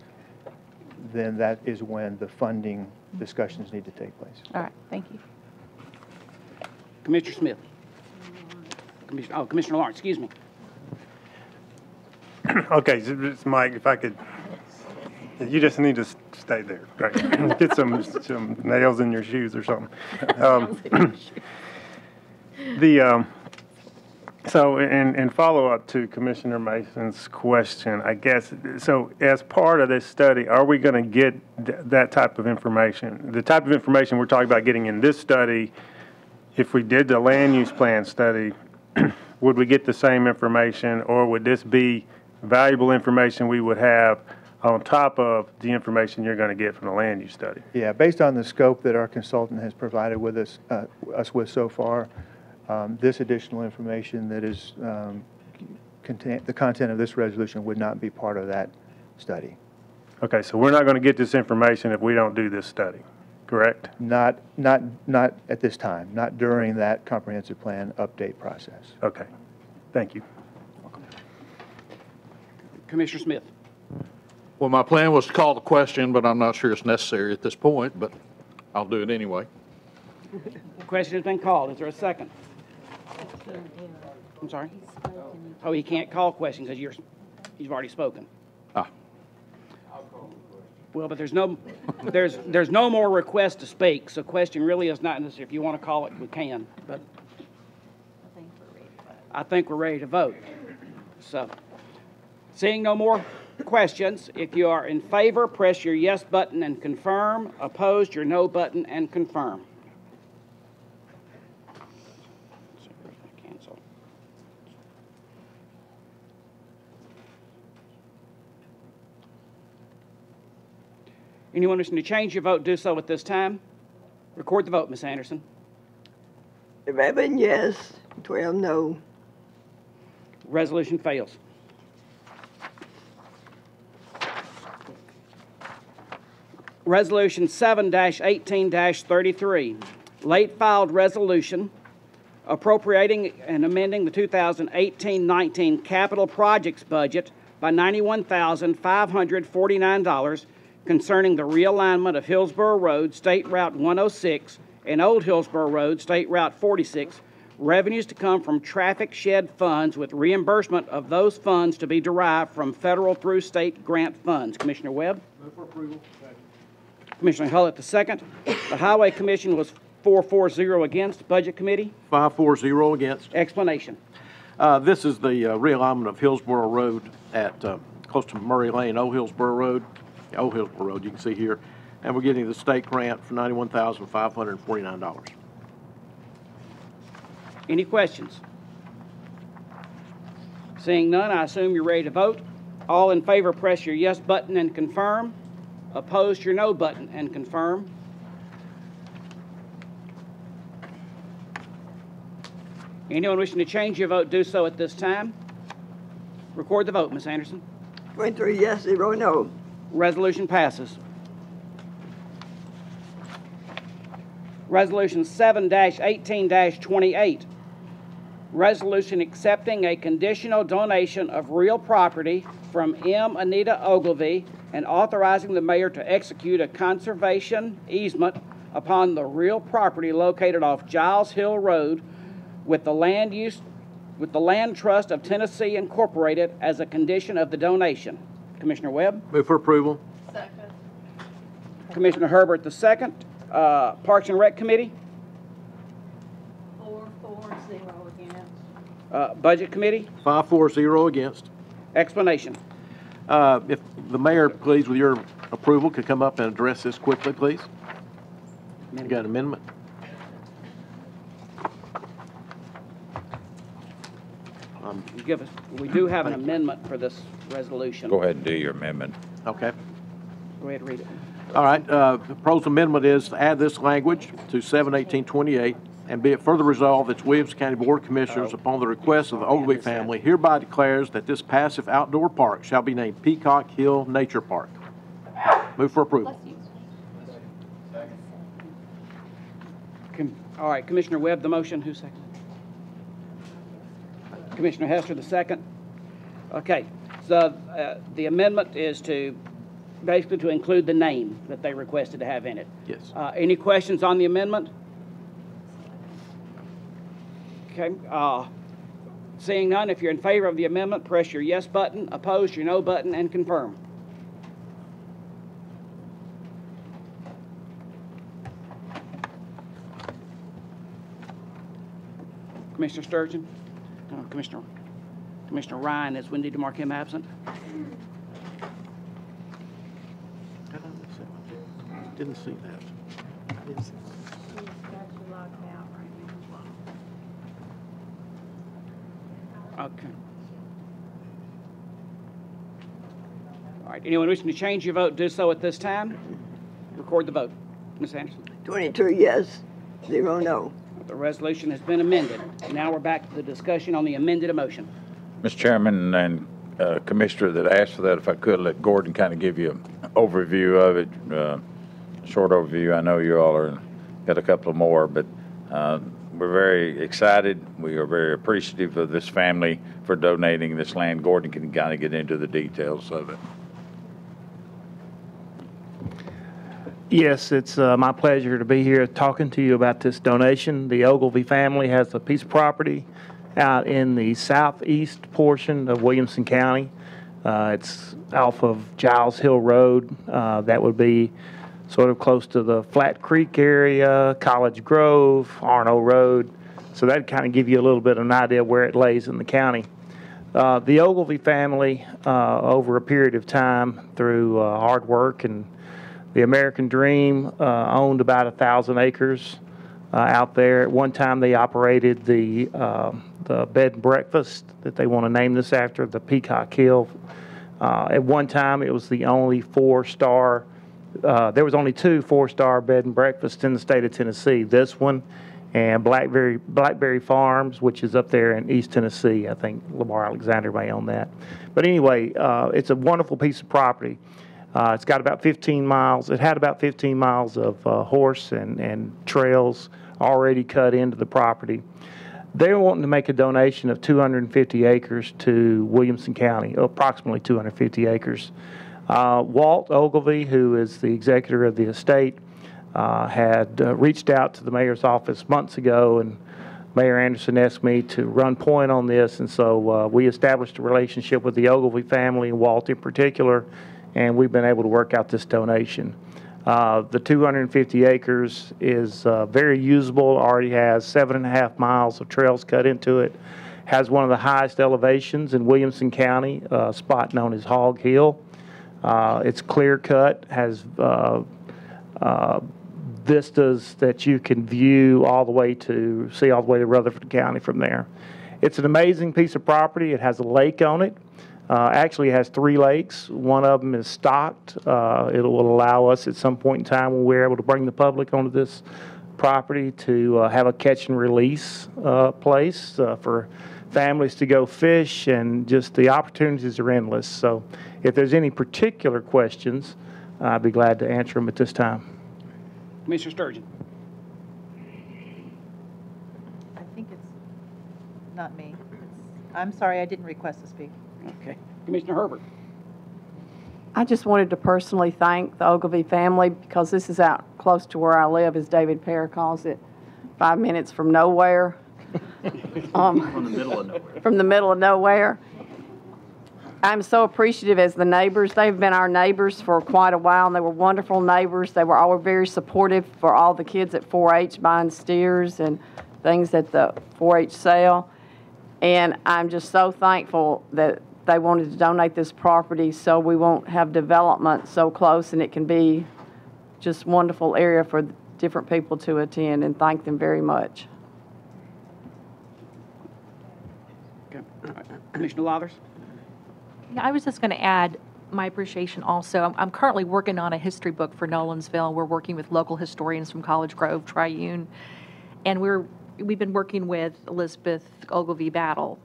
then that is when the funding discussions need to take place. All right, thank you. Commissioner Smith. Commissioner Lawrence, excuse me. Okay, so it's Mike, if I could, you just need to stay there. Right. Get some nails in your shoes or something. So in follow-up to Commissioner Mason's question, I guess, so as part of this study, are we going to get that type of information? The type of information we're talking about getting in this study, if we did the land use plan study, would we get the same information, or would this be valuable information we would have on top of the information you're going to get from the land use study? Yeah, based on the scope that our consultant has provided with us with so far, this additional information that is the content of this resolution would not be part of that study. Okay, so we're not going to get this information if we don't do this study, correct? Not at this time, not during that comprehensive plan update process. Okay, thank you. Commissioner Smith. Well, my plan was to call the question, but I'm not sure it's necessary at this point, but I'll do it anyway. The question has been called. Is there a second? I'm sorry? Oh, he can't call questions because you've already spoken. Ah. Well, but there's no more request to speak, so question really is not necessary. If you want to call it, we can, but I think we're ready to vote. So, seeing no more questions, if you are in favor, press your yes button and confirm. Opposed, your no button and confirm. Cancel. Anyone wishing to change your vote, do so at this time. Record the vote, Ms. Anderson. 11 yes, 12 no. Resolution fails. Resolution 7-18-33, late filed resolution appropriating and amending the 2018-19 capital projects budget by $91,549 concerning the realignment of Hillsborough Road, State Route 106, and Old Hillsborough Road, State Route 46, revenues to come from traffic shed funds with reimbursement of those funds to be derived from federal through state grant funds. Commissioner Webb? Move for approval. Commissioner Hullett, the second. The Highway Commission was 4-0 against. Budget Committee? 5-4-0 against. Explanation. This is the realignment of Hillsborough Road at close to Murray Lane, Old Hillsborough Road. Old Hillsborough Road, you can see here. And we're getting the state grant for $91,549. Any questions? Seeing none, I assume you're ready to vote. All in favor, press your yes button and confirm. Opposed, your no button and confirm. Anyone wishing to change your vote, do so at this time. Record the vote, Ms. Anderson. 23 yes, 0 no. Resolution passes. Resolution 7-18-28. Resolution accepting a conditional donation of real property from M. Anita Ogilvy and authorizing the mayor to execute a conservation easement upon the real property located off Giles Hill Road with the Land Trust of Tennessee Incorporated as a condition of the donation. Commissioner Webb? Move for approval. Second. Commissioner Herbert, the second. Parks and Rec Committee? 4-0 against. Budget Committee? 5-4-0 against. Explanation. If the mayor, please, with your approval, could come up and address this quickly, please. You got an amendment? We do have an amendment for this resolution. Go ahead and do your amendment. Okay. Go ahead and read it. All right, the proposed amendment is to add this language to 7-18-28, and be it further resolved that Williamson County Board of Commissioners, upon the request of the Ogilvy family, hereby declares that this passive outdoor park shall be named Peacock Hill Nature Park. Move for approval. All right, Commissioner Webb, the motion. Who seconded? Commissioner Hester, the second. Okay, so the amendment is to basically to include the name that they requested to have in it. Yes. Any questions on the amendment? Okay. Seeing none, if you're in favor of the amendment, press your yes button. Opposed, your no button, and confirm. Commissioner Sturgeon? No, Commissioner Ryan, as we need to mark him absent. Didn't see that. He's got you locked out right now. Okay. All right, anyone wishing to change your vote, do so at this time. Record the vote. Ms. Anderson? 22 yes, 0 no. The resolution has been amended. Now we're back to the discussion on the amended motion. Mr. Chairman and Commissioner that asked for that, if I could let Gordon kind of give you an overview of it, short overview. I know you all are got a couple more, but we're very excited. We are very appreciative of this family for donating this land. Gordon can kind of get into the details of it. Yes, it's my pleasure to be here talking to you about this donation. The Ogilvy family has a piece of property out in the southeast portion of Williamson County. It's off of Giles Hill Road. That would be sort of close to the Flat Creek area, College Grove, Arno Road. So that'd kind of give you a little bit of an idea where it lays in the county. The Ogilvy family, over a period of time through hard work and the American Dream, owned about 1,000 acres out there. At one time, they operated the bed and breakfast that they want to name this after, the Peacock Hill. At one time, it was the only four-star. There was only 2 4-star bed and breakfasts in the state of Tennessee. This one and Blackberry Farms, which is up there in East Tennessee. I think Lamar Alexander may own that. But anyway, it's a wonderful piece of property. It's got about 15 miles. It had about 15 miles of horse and trails already cut into the property. They were wanting to make a donation of 250 acres to Williamson County, approximately 250 acres. Walt Ogilvy, who is the executor of the estate, had reached out to the mayor's office months ago, and Mayor Anderson asked me to run point on this, and so we established a relationship with the Ogilvy family, and Walt in particular, and we've been able to work out this donation. The 250 acres is very usable, already has 7.5 miles of trails cut into it, has one of the highest elevations in Williamson County, a spot known as Hog Hill. It's clear cut, has vistas that you can view all the way to Rutherford County from there. It's an amazing piece of property. It has a lake on it. Actually, it has 3 lakes. One of them is stocked. It will allow us at some point in time when we're able to bring the public onto this property to have a catch and release place for families to go fish, and just the opportunities are endless. So if there's any particular questions, I'd be glad to answer them at this time. Commissioner Sturgeon. I think it's not me. I'm sorry, I didn't request to speak. Okay. Commissioner Herbert. I just wanted to personally thank the Ogilvy family, because this is out close to where I live, as David Pear calls it, 5 minutes from nowhere. From the middle of nowhere. From the middle of nowhere. I'm so appreciative as the neighbors. They've been our neighbors for quite a while, and they were wonderful neighbors. They were all very supportive for all the kids at 4-H buying steers and things at the 4-H sale. And I'm just so thankful that they wanted to donate this property so we won't have development so close, and it can be just wonderful area for different people to attend, and thank them very much. Okay. Commissioner Lathers. Yeah, I was just going to add my appreciation also. I'm currently working on a history book for Nolensville. We're working with local historians from College Grove, Triune, and we've been working with Elizabeth Ogilvy Battle.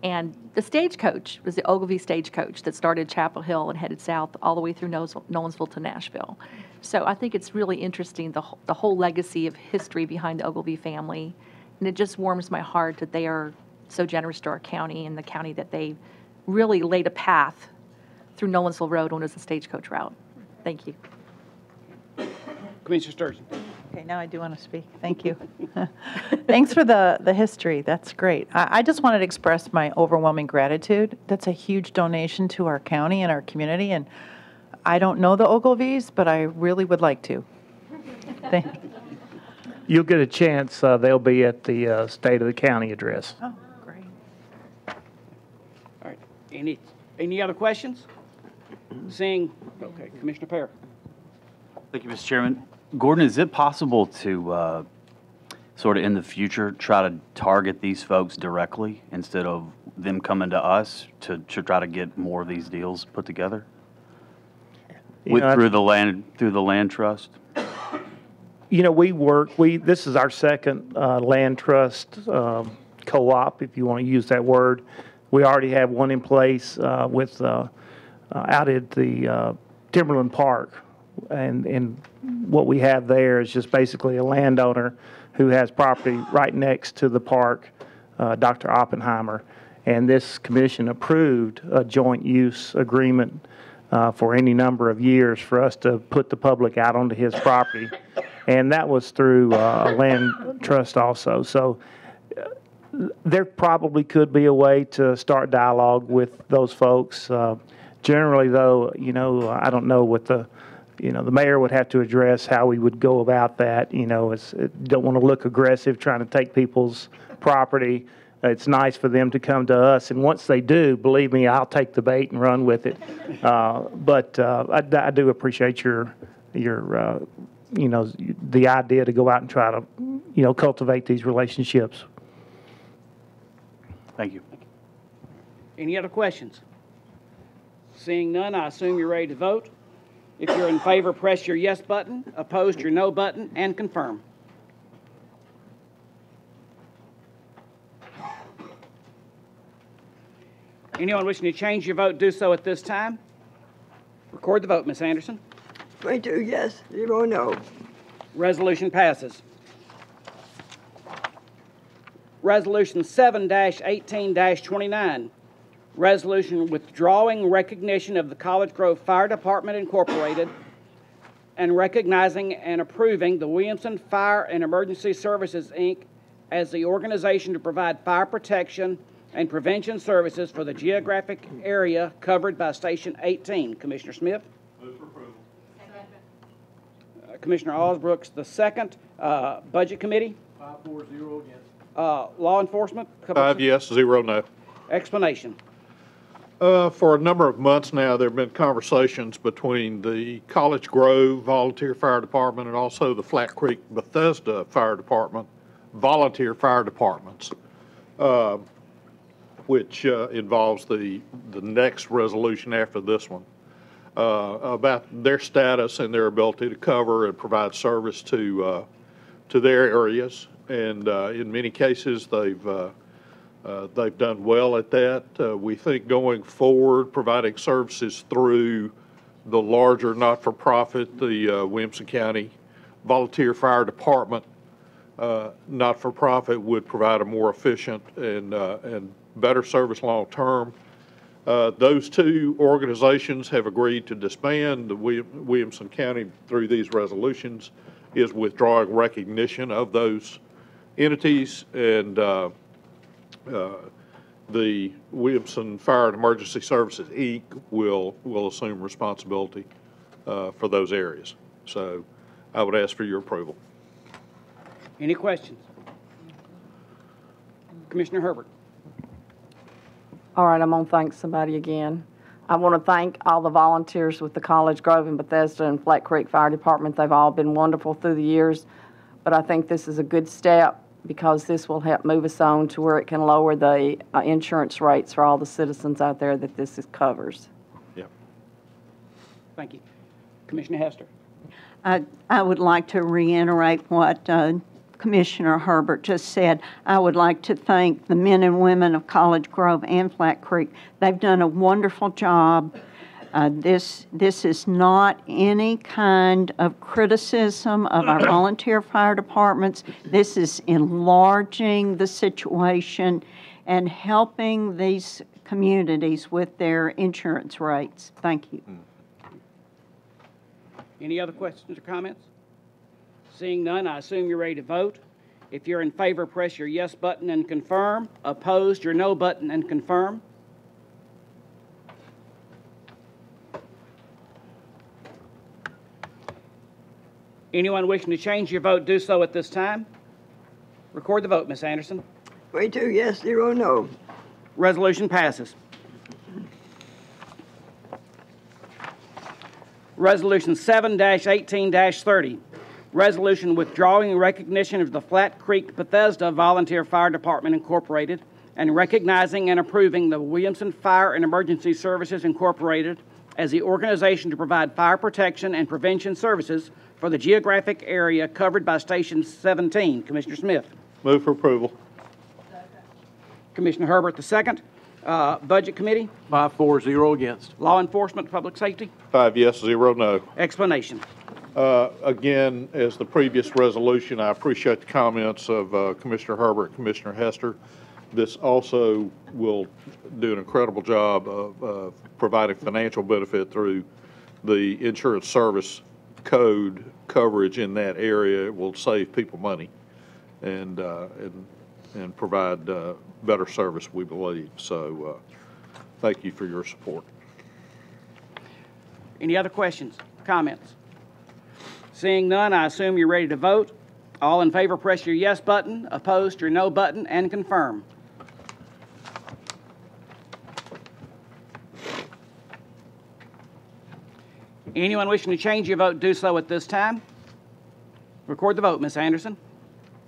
And the stagecoach was the Ogilvy stagecoach that started Chapel Hill and headed south all the way through Nolensville to Nashville. So I think it's really interesting, the whole legacy of history behind the Ogilvy family. And it just warms my heart that they are so generous to our county, and the county that they really laid a path through Nolensville Road when it was the stagecoach route. Thank you. Commissioner Sturgeon. Okay, now I do want to speak. Thank you. Thanks for the history. That's great. I just wanted to express my overwhelming gratitude. That's a huge donation to our county and our community, and I don't know the Ogilvies, but I really would like to. Thank you. You'll get a chance. They'll be at the State of the County address. Oh, great. All right. Any other questions? Seeing, okay, Commissioner Pear. Thank you, Mr. Chairman. Gordon, is it possible to sort of in the future try to target these folks directly instead of them coming to us to try to get more of these deals put together? Through the land trust? You know, this is our second land trust co-op, if you want to use that word. We already have one in place with out at the Timberland Park. And what we have there is just basically a landowner who has property right next to the park, Dr. Oppenheimer. And this commission approved a joint use agreement for any number of years for us to put the public out onto his property. And that was through a land trust also. So there probably could be a way to start dialogue with those folks. Generally, though, I don't know what the mayor would have to address how we would go about that. Don't want to look aggressive trying to take people's property. It's nice for them to come to us, and once they do, believe me, I'll take the bait and run with it. But I do appreciate your the idea to go out and try to, cultivate these relationships. Thank you. Any other questions? Seeing none, I assume you're ready to vote. If you're in favor, press your yes button. Opposed, your no button, and confirm. Anyone wishing to change your vote, do so at this time. Record the vote, Ms. Anderson. 22 yes, 0 no. Resolution passes. Resolution 7-18-29. Resolution withdrawing recognition of the College Grove Fire Department Incorporated and recognizing and approving the Williamson Fire and Emergency Services, Inc. as the organization to provide fire protection and prevention services for the geographic area covered by Station 18. Commissioner Smith? Move for approval. Commissioner Osbrooks, the second. Budget Committee? 5-4-0 against. Law Enforcement? 5 yes, 0 no. Explanation. For a number of months now, there have been conversations between the College Grove Volunteer Fire Department and also the Flat Creek Bethesda Fire Department, volunteer fire departments, which involves the next resolution after this one, about their status and their ability to cover and provide service to their areas. And in many cases, they've done well at that. We think going forward, providing services through the larger not-for-profit, the Williamson County Volunteer Fire Department not-for-profit would provide a more efficient and better service long-term. Those two organizations have agreed to disband. The Williamson County, through these resolutions, is withdrawing recognition of those entities, and the Williamson Fire and Emergency Services, Inc. will assume responsibility for those areas. So I would ask for your approval. Any questions? Commissioner Herbert. All right, I'm going to thank somebody again. I want to thank all the volunteers with the College Grove and Bethesda and Flat Creek Fire Department. They've all been wonderful through the years, but I think this is a good step because this will help move us on to where it can lower the insurance rates for all the citizens out there that this covers. Yeah. Thank you. Commissioner Hester. I would like to reiterate what Commissioner Herbert just said. I would like to thank the men and women of College Grove and Flat Creek. They've done a wonderful job. This is not any kind of criticism of our volunteer fire departments. This is enlarging the situation and helping these communities with their insurance rates. Thank you. Any other questions or comments? Seeing none, I assume you're ready to vote. If you're in favor, press your yes button and confirm. Opposed, your no button and confirm. Anyone wishing to change your vote, do so at this time. Record the vote, Ms. Anderson. 22 yes, 0 no. Resolution passes. Resolution 7-18-30. Resolution withdrawing recognition of the Flat Creek Bethesda Volunteer Fire Department Incorporated and recognizing and approving the Williamson Fire and Emergency Services Incorporated as the organization to provide fire protection and prevention services for the geographic area covered by Station 17. Commissioner Smith. Move for approval. Commissioner Herbert, the second. Budget Committee. 5-4-0 against. Law Enforcement, Public Safety. 5 yes, 0 no. Explanation. Again, as the previous resolution, I appreciate the comments of Commissioner Herbert and Commissioner Hester. this also will do an incredible job of providing financial benefit through the insurance service code coverage in that area. It will save people money and provide better service, we believe. So thank you for your support. Any other questions, comments? Seeing none, I assume you're ready to vote. All in favor, press your yes button. Opposed, your no button, and confirm. Anyone wishing to change your vote, do so at this time. Record the vote, Ms. Anderson.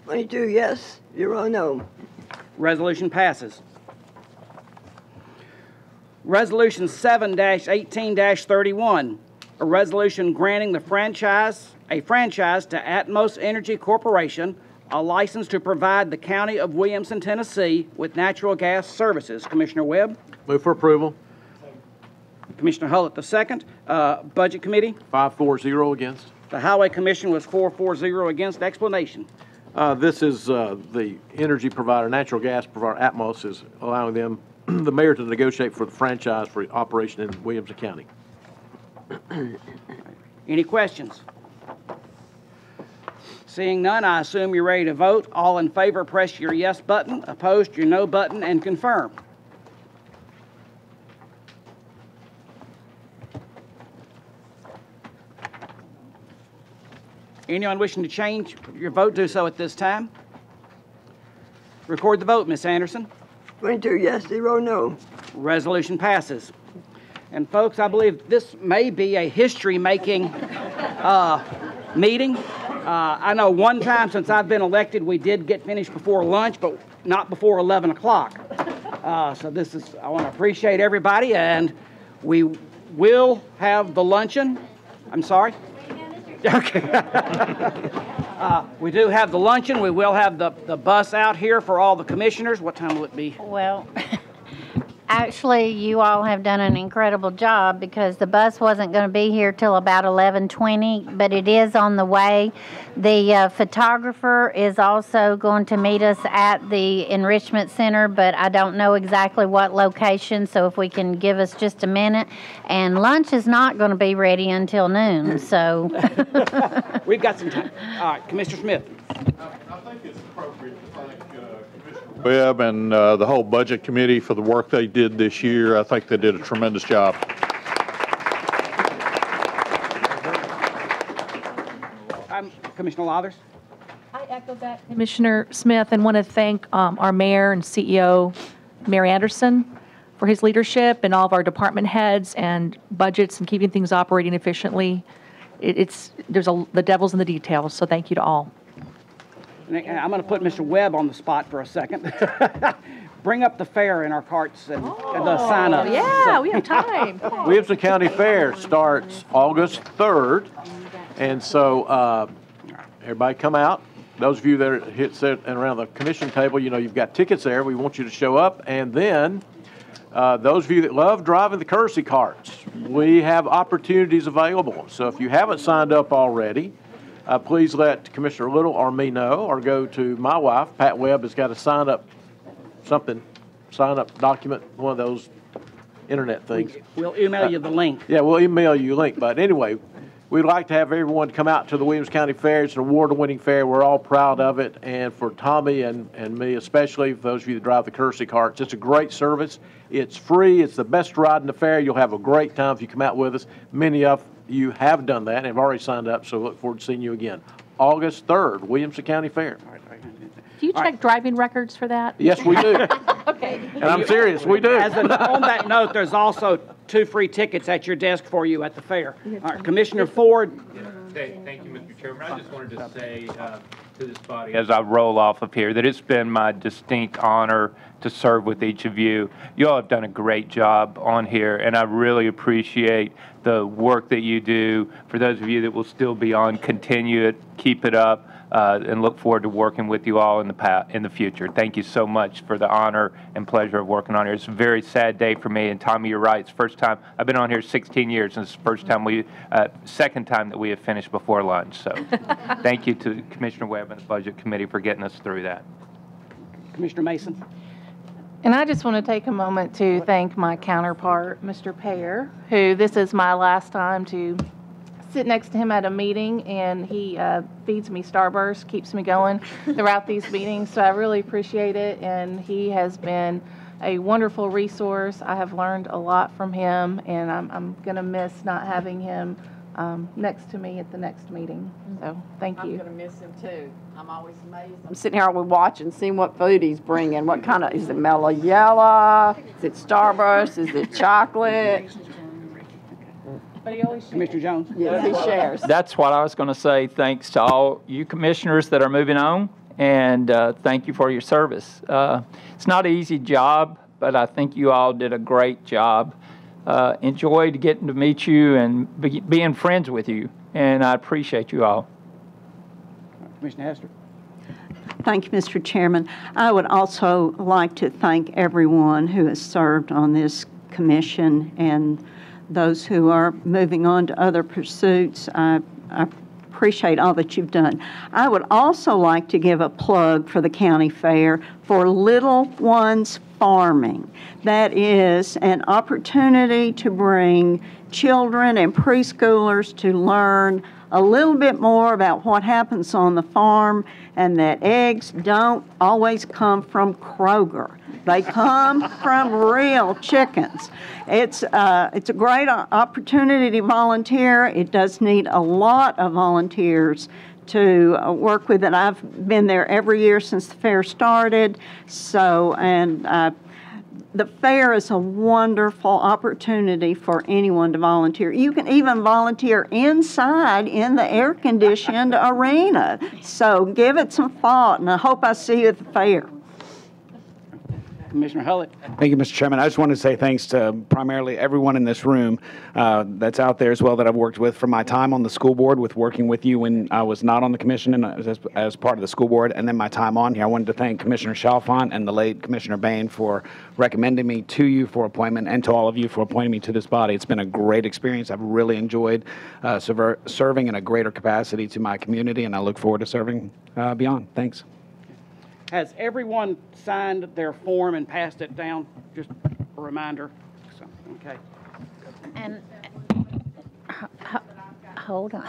22 yes, 0 no. Resolution passes. Resolution 7-18-31, a resolution granting a franchise to Atmos Energy Corporation, a license to provide the County of Williamson, Tennessee, with natural gas services. Commissioner Webb. Move for approval. Commissioner Hullett, the second. Budget Committee. 5-4-0 against. The Highway Commission was 4-4-0 against. Explanation. This is the energy provider, natural gas provider, Atmos, is allowing them, the mayor, to negotiate for the franchise for operation in Williamson County. Any questions? Seeing none, I assume you're ready to vote. All in favor, press your yes button. Opposed, your no button, and confirm. Anyone wishing to change your vote, do so at this time. Record the vote, Ms. Anderson. 22 yes, 0 no. Resolution passes. And folks, I believe this may be a history-making meeting. I know one time since I've been elected, we did get finished before lunch, but not before 11 o'clock. So this is, I want to appreciate everybody, and we will have the luncheon. I'm sorry? Okay. We do have the luncheon. We will have the bus out here for all the commissioners. What time will it be? Well, actually, you all have done an incredible job because the bus wasn't going to be here till about 11:20, but it is on the way. The photographer is also going to meet us at the enrichment center, but I don't know exactly what location, so if we can give us just a minute. And lunch is not going to be ready until noon, so. We've got some time. All right, Commissioner Smith. I think it's appropriate to thank Commissioner Webb and the whole Budget Committee for the work they did this year. I think they did a tremendous job. Commissioner Lathers. I echo that, Commissioner Smith, and want to thank our mayor and CEO, Mayor Anderson, for his leadership, and all of our department heads and budgets and keeping things operating efficiently. The devil's in the details, so thank you to all. I'm going to put Mr. Webb on the spot for a second. Bring up the fare in our carts and the sign up. Yeah, we have time. Williamson County Fair starts August 3rd, and so everybody come out. Those of you that are sitting around the commission table, you know you've got tickets there. We want you to show up, and then those of you that love driving the courtesy carts, we have opportunities available. So if you haven't signed up already, please let Commissioner Little or me know, or go to my wife, Pat Webb, has got a sign up document, one of those internet things. We'll email you the link. Yeah, we'll email you a link. But anyway, we'd like to have everyone come out to the Williamson County Fair. It's an award-winning fair. We're all proud of it. And for Tommy and me, especially for those of you that drive the courtesy carts, it's a great service. It's free. It's the best ride in the fair. You'll have a great time if you come out with us. Many of you have done that and have already signed up, so look forward to seeing you again. August 3rd, Williamson County Fair. Do you check driving records for that? Yes, we do. Okay. And I'm serious, we do. On that note, there's also 2 free tickets at your desk for you at the fair. All right, Commissioner Ford. Thank you, Mr. Chairman. I just wanted to say to this body, as I roll off of here, that it's been my distinct honor to serve with each of you. You all have done a great job on here, and I really appreciate the work that you do. For those of you that will still be on, continue it, keep it up, and look forward to working with you all in the future. Thank you so much for the honor and pleasure of working on here. It's a very sad day for me, and Tommy, you're right. It's the first time I've been on here 16 years, and it's the second time that we have finished before lunch. So thank you to Commissioner Webb and the Budget Committee for getting us through that. Commissioner Mason. And I just want to take a moment to thank my counterpart, Mr. Pear, who this is my last time to sit next to him at a meeting, and he feeds me Starburst, keeps me going throughout these meetings. So I really appreciate it, and he has been a wonderful resource. I have learned a lot from him, and I'm going to miss not having him next to me at the next meeting. So thank you. I'm going to miss him too. I'm always amazed. I'm sitting here watching, seeing what food he's bringing. What kind of, is it mellow yellow? Is it Starburst? Is it chocolate? But he always Commissioner Jones? Yes, he shares. That's what I was going to say. Thanks to all you commissioners that are moving on, and thank you for your service. It's not an easy job, but I think you all did a great job. Enjoyed getting to meet you and being friends with you, and I appreciate you all. Commissioner Hester. Thank you, Mr. Chairman. I would also like to thank everyone who has served on this commission and those who are moving on to other pursuits. I appreciate all that you've done. I would also like to give a plug for the county fair for Little Ones Farming. That is an opportunity to bring children and preschoolers to learn a little bit more about what happens on the farm, and that eggs don't always come from Kroger. They come from real chickens. It's a great opportunity to volunteer. It does need a lot of volunteers to work with it. I've been there every year since the fair started. So, the fair is a wonderful opportunity for anyone to volunteer. You can even volunteer inside in the air-conditioned arena. So give it some thought, and I hope I see you at the fair. Commissioner Hullett. Thank you, Mr. Chairman. I just wanted to say thanks to primarily everyone in this room that's out there as well that I've worked with from my time on the school board with working with you when I was not on the commission and as part of the school board, and then my time on here. I wanted to thank Commissioner Chalfant and the late Commissioner Bain for recommending me to you for appointment, and to all of you for appointing me to this body. It's been a great experience. I've really enjoyed serving in a greater capacity to my community, and I look forward to serving beyond. Thanks. Has everyone signed their form and passed it down? Just a reminder. So, okay. And hold on.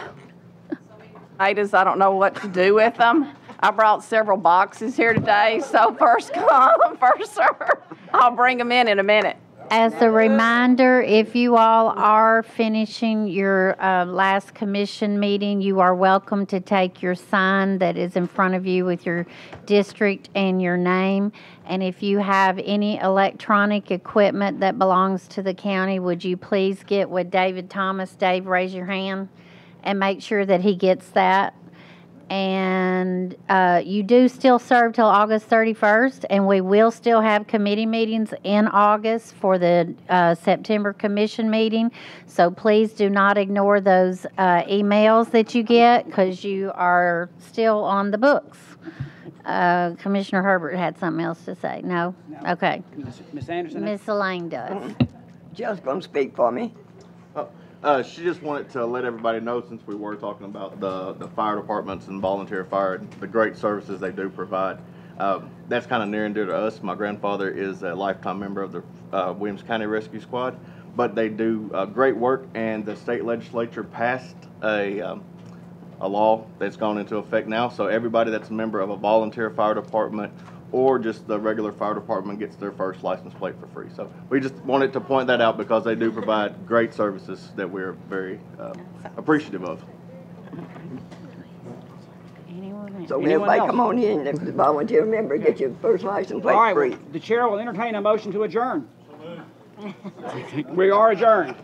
Tomatoes, I don't know what to do with them. I brought several boxes here today, so first come, first serve. I'll bring them in a minute. As a reminder, if you all are finishing your last commission meeting, you are welcome to take your sign that is in front of you with your district and your name. And if you have any electronic equipment that belongs to the county, would you please get with David Thomas? Dave, raise your hand and make sure that he gets that. And you do still serve till August 31st, and we will still have committee meetings in August for the September commission meeting. So please do not ignore those emails that you get, because you are still on the books. Commissioner Herbert had something else to say. No? Okay. Ms. Anderson? Ms. Elaine does. Just gonna speak for me. She just wanted to let everybody know, since we were talking about the fire departments and volunteer fire, the great services they do provide. That's kind of near and dear to us. My grandfather is a lifetime member of the Williamson County Rescue Squad, but they do great work, and the state legislature passed a law that's gone into effect now. So everybody that's a member of a volunteer fire department or just the regular fire department gets their first license plate for free. So we just wanted to point that out because they do provide great services that we're very appreciative of. So everybody come on in, if the volunteer member, get your first license plate All right, free. the chair will entertain a motion to adjourn. We are adjourned.